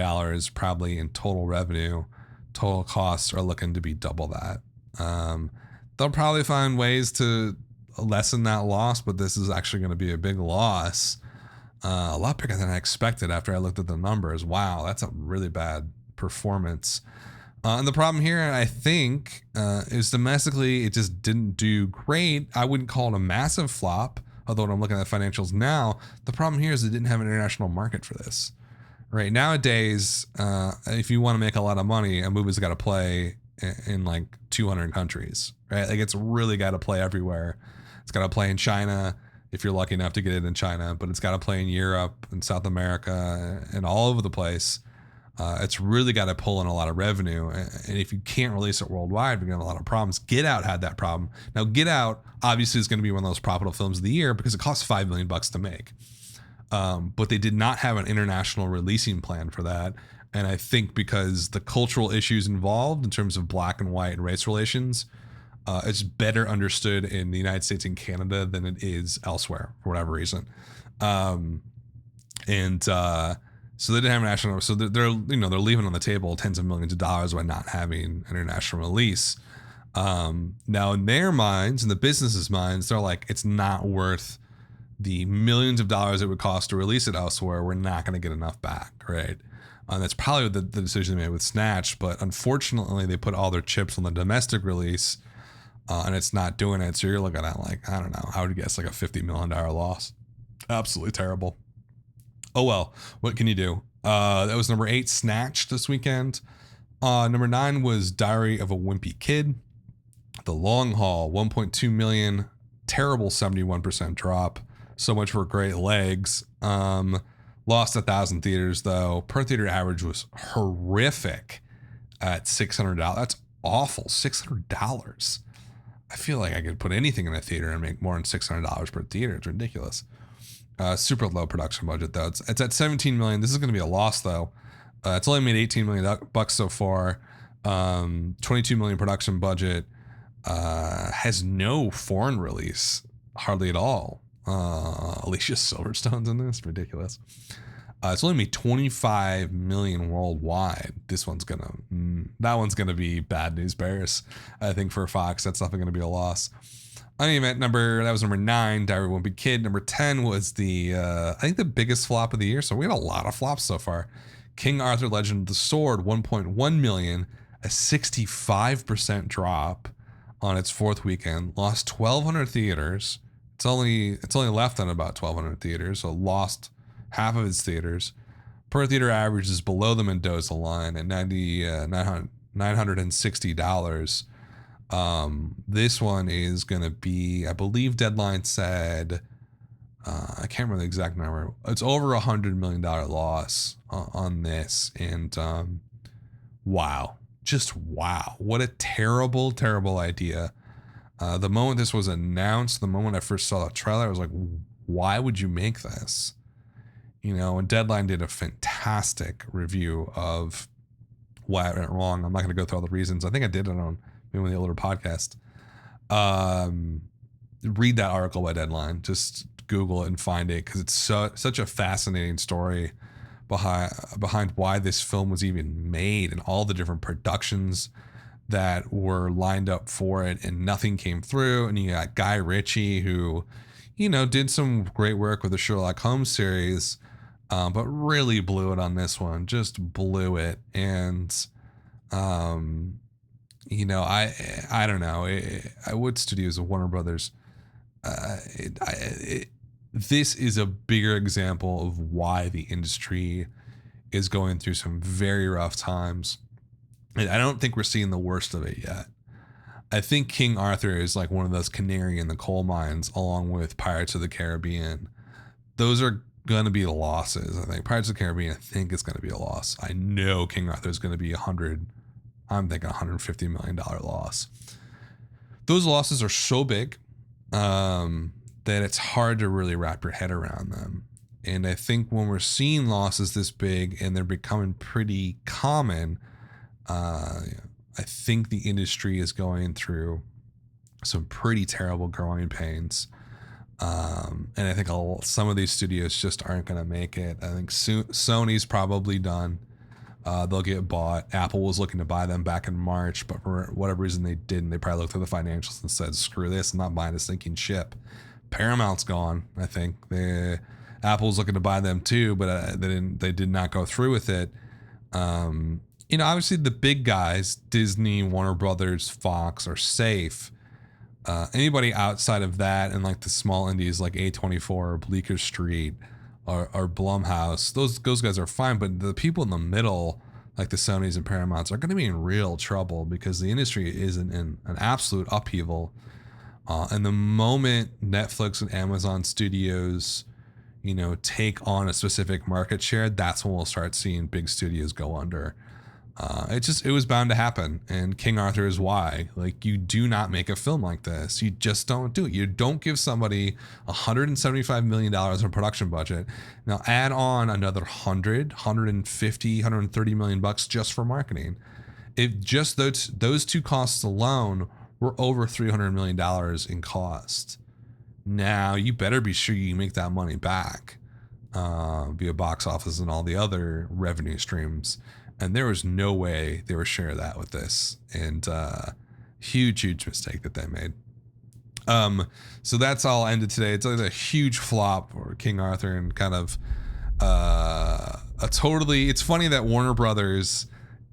S1: probably in total revenue. Total costs are looking to be double that. They'll probably find ways to lessen that loss, but this is actually going to be a big loss. A lot bigger than I expected after I looked at the numbers. Wow, that's a really bad performance. And the problem here, I think, is domestically, it just didn't do great. I wouldn't call it a massive flop, although when I'm looking at financials now, the problem here is it didn't have an international market for this. Right nowadays, if you want to make a lot of money, a movie's got to play in like 200 countries, right? Like, it's really got to play everywhere. It's got to play in China, if you're lucky enough to get it in China, but it's got to play in Europe and South America and all over the place. It's really got to pull in a lot of revenue. And if you can't release it worldwide, you're going to have a lot of problems. Get Out had that problem. Now, Get Out obviously is going to be one of those profitable films of the year because it costs $5 million to make. But they did not have an international releasing plan for that. And I think because the cultural issues involved in terms of black and white and race relations, it's better understood in the United States and Canada than it is elsewhere for whatever reason. So they didn't have a national. So they're they're leaving on the table tens of millions of dollars by not having an international release. Now in their minds, in the business's minds, they're like, it's not worth the millions of dollars it would cost to release it elsewhere. We're not going to get enough back, right? And that's probably the decision they made with Snatch. But unfortunately, they put all their chips on the domestic release, and it's not doing it. So you're looking at, like, I don't know, I would guess like a $50 million loss. Absolutely terrible. Oh well, what can you do? That was number 8, Snatch, this weekend. Number 9 was Diary of a Wimpy Kid. The Long Haul, 1.2 million, terrible 71% drop. So much for great legs. Lost 1,000 theaters though. Per theater average was horrific at $600. That's awful. $600. I feel like I could put anything in a theater and make more than $600 per theater. It's ridiculous. Super low production budget though. It's at 17 million. This is going to be a loss though. It's only made 18 million bucks so far. 22 million production budget. Has no foreign release hardly at all. Alicia Silverstone's in this. Ridiculous. It's only made 25 million worldwide. That one's gonna be bad news bears. I think for Fox, that's definitely gonna be a loss. Any event, that was number 9, Diary of a Wimpy Kid. Number 10 was I think the biggest flop of the year. So we had a lot of flops so far. King Arthur Legend of the Sword, 1.1 million, a 65% drop on its 4th weekend. Lost 1,200 theaters. It's only left on about 1,200 theaters, so lost half of its theaters. Per theater average is below the Mendoza line at $960. This one is gonna be, I believe Deadline said, I can't remember the exact number. It's over $100 million loss on this, and wow, just wow, what a terrible, terrible idea. The moment this was announced, the moment I first saw the trailer, I was like, why would you make this? And Deadline did a fantastic review of why it went wrong. I'm not going to go through all the reasons. I think I did it on maybe the older podcast. Read that article by Deadline. Just Google it and find it, because it's such a fascinating story behind why this film was even made and all the different productions that were lined up for it, and nothing came through. And you got Guy Ritchie, who, did some great work with the Sherlock Holmes series, but really blew it on this one. Just blew it. And, I don't know. Wood Studios of Warner Brothers. This is a bigger example of why the industry is going through some very rough times. And I don't think we're seeing the worst of it yet. I think King Arthur is like one of those canary in the coal mines, along with Pirates of the Caribbean. Those are going to be the losses. I think Pirates of the Caribbean, I think, is going to be a loss. I know King Arthur is going to be $150 million loss. Those losses are so big that it's hard to really wrap your head around them. And I think when we're seeing losses this big and they're becoming pretty common, I think the industry is going through some pretty terrible growing pains. And I think some of these studios just aren't going to make it. I think Sony's probably done. They'll get bought. Apple was looking to buy them back in March, but for whatever reason they didn't. They probably looked at the financials and said, screw this, I'm not buying a sinking ship. Paramount's gone, I think. Apple's looking to buy them too, but they did not go through with it. Obviously the big guys, Disney, Warner Brothers, Fox, are safe. Anybody outside of that and like the small indies like A24 or Bleecker Street or Blumhouse, those guys are fine. But the people in the middle, like the Sonys and Paramounts, are going to be in real trouble because the industry is in an absolute upheaval. And the moment Netflix and Amazon Studios, take on a specific market share, that's when we'll start seeing big studios go under. It was bound to happen. And King Arthur is why. Like, you do not make a film like this. You just don't do it. You don't give somebody $175 million in production budget. Now add on another 150, 130 million bucks just for marketing. If just those two costs alone were over $300 million in cost. Now you better be sure you make that money back via box office and all the other revenue streams. And there was no way they were sharing that with this. And huge mistake that they made. So that's all ended today. It's like a huge flop for King Arthur, and kind of it's funny that Warner Brothers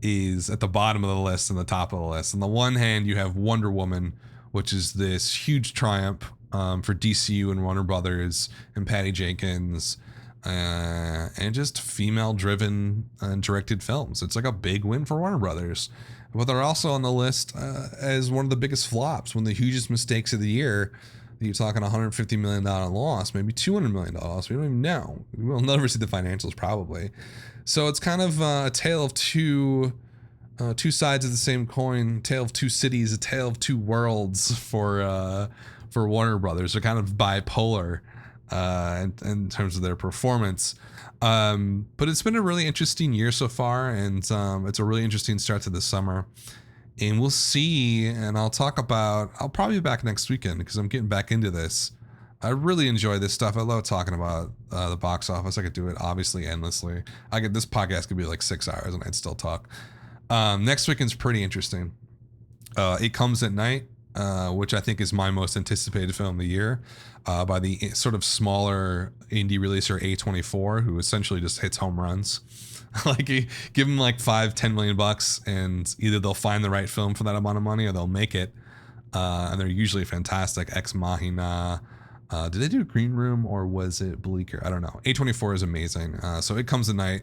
S1: is at the bottom of the list and the top of the list. On the one hand, you have Wonder Woman, which is this huge triumph for DCU and Warner Brothers and Patty Jenkins, and just female-driven and directed films. It's like a big win for Warner Brothers. But they're also on the list as one of the biggest flops, one of the hugest mistakes of the year. You're talking $150 million loss, maybe $200 million. We don't even know. We'll never see the financials, probably. So it's kind of a tale of two sides of the same coin, tale of two cities, a tale of two worlds for Warner Brothers. They're kind of bipolar in terms of their performance. But it's been a really interesting year so far, and it's a really interesting start to the summer. And we'll see, and I'll probably be back next weekend because I'm getting back into this. I really enjoy this stuff. I love talking about the box office. I could do it obviously endlessly. This podcast could be like 6 hours and I'd still talk. Next weekend's pretty interesting. It Comes at Night, which I think is my most anticipated film of the year, by the sort of smaller indie releaser A24, who essentially just hits home runs. Like, you give them like $5-10 million bucks, and either they'll find the right film for that amount of money or they'll make it. And they're usually fantastic. Ex Machina. Did they do Green Room or was it Bleaker? I don't know. A24 is amazing. So It Comes at Night,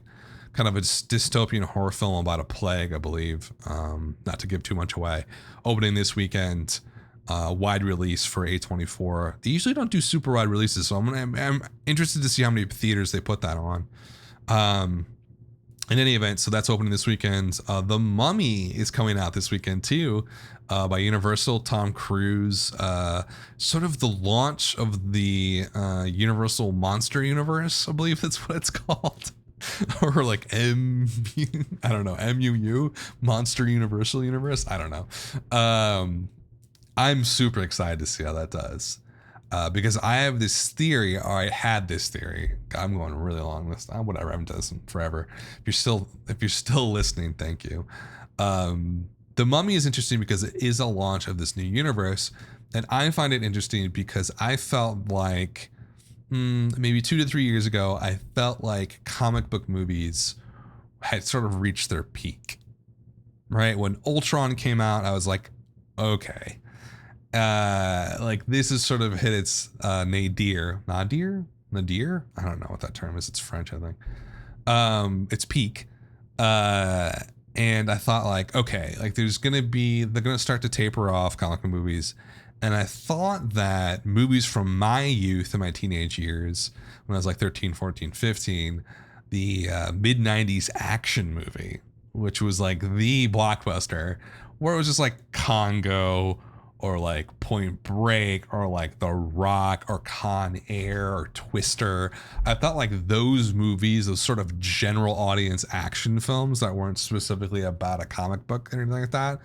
S1: kind of a dystopian horror film about a plague, I believe. Not to give too much away. Opening this weekend, wide release for A24. They usually don't do super wide releases, so I'm interested to see how many theaters they put that on. In any event, so that's opening this weekend. The Mummy is coming out this weekend too, by Universal. Tom Cruise, sort of the launch of the Universal Monster Universe, I believe that's what it's called. Or like MUU, Monster Universal Universe. I don't know. I'm super excited to see how that does. Because I have this theory, or I had this theory. I'm going really long this time. Whatever, I haven't done this in forever. If you're still listening, thank you. The Mummy is interesting because it is a launch of this new universe, and I find it interesting because I felt like maybe 2 to 3 years ago, I felt like comic book movies had sort of reached their peak. Right when Ultron came out, I was like, okay. Like, this has sort of hit its nadir. I don't know what that term is. It's French, I think. Its peak. And I thought, like, okay, like they're gonna start to taper off comic book movies. And I thought that movies from my youth and my teenage years, when I was like 13, 14, 15, the mid-90s action movie, which was like the blockbuster, where it was just like Congo, or like Point Break, or like The Rock, or Con Air, or Twister. I thought like those movies, those sort of general audience action films that weren't specifically about a comic book or anything like that,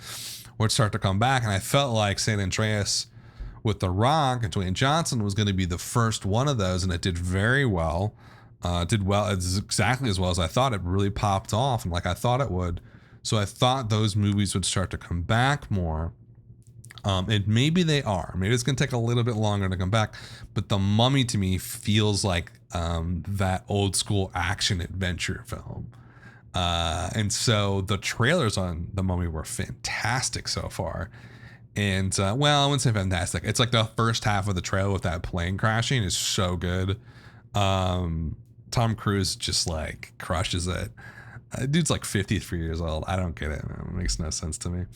S1: would start to come back. And I felt like San Andreas with The Rock and Dwayne Johnson was going to be the first one of those, and it did very well. It's exactly as well as I thought. It really popped off, and like I thought it would. So I thought those movies would start to come back more. And maybe they are. Maybe it's going to take a little bit longer to come back. But The Mummy to me feels like that old school action adventure film. And so the trailers on The Mummy were fantastic so far. And well, I wouldn't say fantastic. It's like the first half of the trailer with that plane crashing is so good. Tom Cruise just like crushes it. Dude's like 53 years old. I don't get it. It makes no sense to me.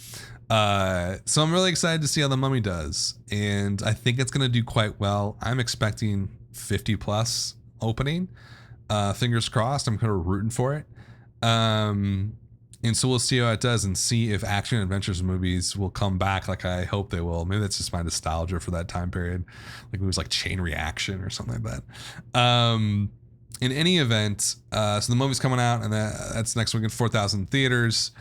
S1: So I'm really excited to see how The Mummy does. And I think it's going to do quite well. I'm expecting 50 plus opening. Fingers crossed. I'm kind of rooting for it. And so we'll see how it does and see if action adventures movies will come back like I hope they will. Maybe that's just my nostalgia for that time period. Like movies like Chain Reaction or something like that. In any event, so the movie's coming out, and that's next week in 4,000 theaters.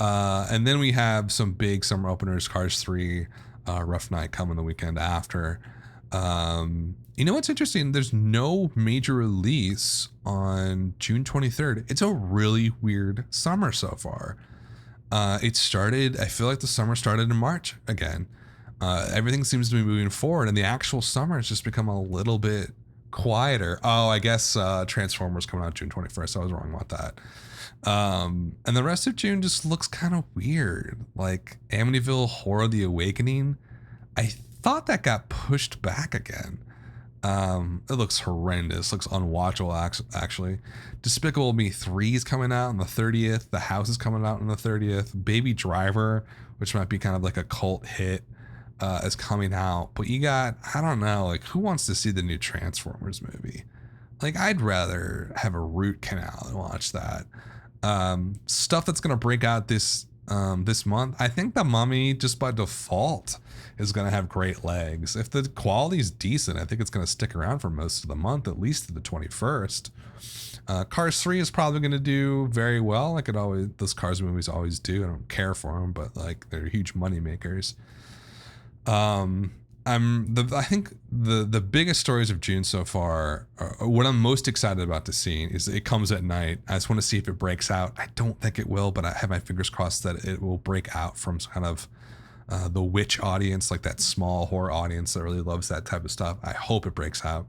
S1: And then we have some big summer openers, Cars 3, Rough Night coming the weekend after. You know what's interesting? There's no major release on June 23rd. It's a really weird summer so far. I feel like the summer started in March again. Everything seems to be moving forward, and the actual summer has just become a little bit quieter. Oh, I guess Transformers coming out June 21st. I was wrong about that. And the rest of June just looks kind of weird. Like Amityville Horror: The Awakening. I thought that got pushed back again. It looks horrendous. Looks unwatchable, actually. Despicable Me 3 is coming out on the 30th. The House is coming out on the 30th. Baby Driver, which might be kind of like a cult hit, is coming out. But you got, I don't know, like who wants to see the new Transformers movie? Like I'd rather have a root canal and watch that. Stuff that's gonna break out this month. I think The Mummy, just by default, is going to have great legs. If the quality is decent, I think it's going to stick around for most of the month, at least to the 21st. Cars 3 is probably going to do very well, like those Cars movies always do. I don't care for them, but like they're huge money makers. I think the biggest stories of June so far, what I'm most excited about to see is It Comes at Night. I just want to see if it breaks out. I don't think it will, but I have my fingers crossed that it will break out from kind of the witch audience, like that small horror audience that really loves that type of stuff. I hope it breaks out.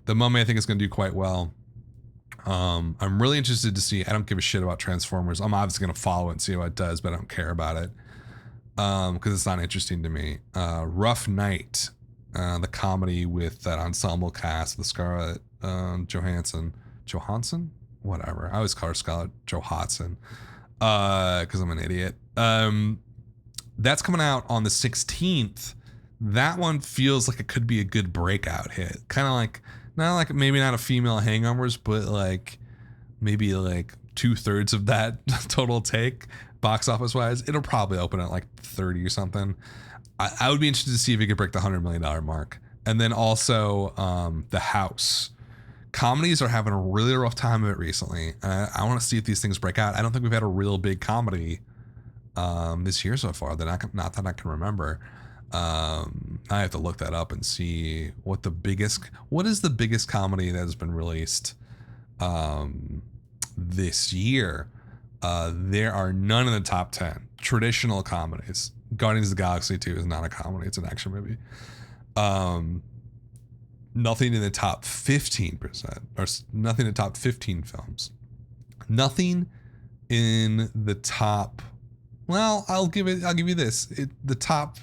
S1: The Mummy, I think, is going to do quite well. I'm really interested to see. I don't give a shit about Transformers. I'm obviously going to follow it and see how it does, but I don't care about it because it's not interesting to me. Rough Night, the comedy with that ensemble cast, the Scarlett Johansson, whatever. I always call her Scarlett Johansson because I'm an idiot. That's coming out on the 16th. That one feels like it could be a good breakout hit. Kind of like, maybe not a female Hangovers, but like maybe like 2/3 of that total take box office wise. It'll probably open at like 30 or something. I would be interested to see if it could break the $100 million mark. And then also The House. Comedies are having a really rough time of it recently. I want to see if these things break out. I don't think we've had a real big comedy this year so far, not that I can remember. I have to look that up and see what is the biggest comedy that has been released this year. There are none in the top 10 traditional comedies. Guardians of the Galaxy 2 is not a comedy, it's an action movie. Nothing in the top 15%, or nothing in the top 15 films. Nothing in the top, well, I'll give you this. The top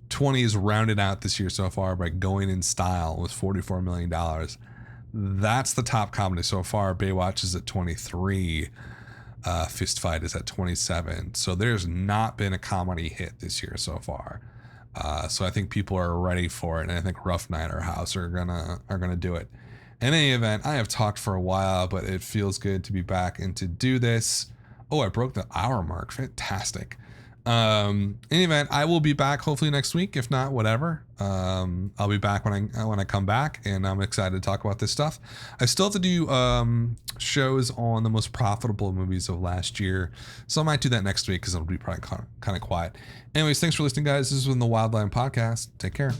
S1: 20 is rounded out this year so far by Going in Style with $44 million. That's the top comedy so far. Baywatch is at 23. Fist Fight is at 27. So there's not been a comedy hit this year so far. So I think people are ready for it, and I think Rough Night or House are gonna do it. In any event, I have talked for a while, but it feels good to be back and to do this. Oh, I broke the hour mark. Fantastic. In any event, I will be back hopefully next week. If not, whatever. I'll be back when I come back, and I'm excited to talk about this stuff. I still have to do shows on the most profitable movies of last year, so I might do that next week because it'll be probably kind of quiet. Anyways, thanks for listening, guys. This has been the Wildline Podcast. Take care.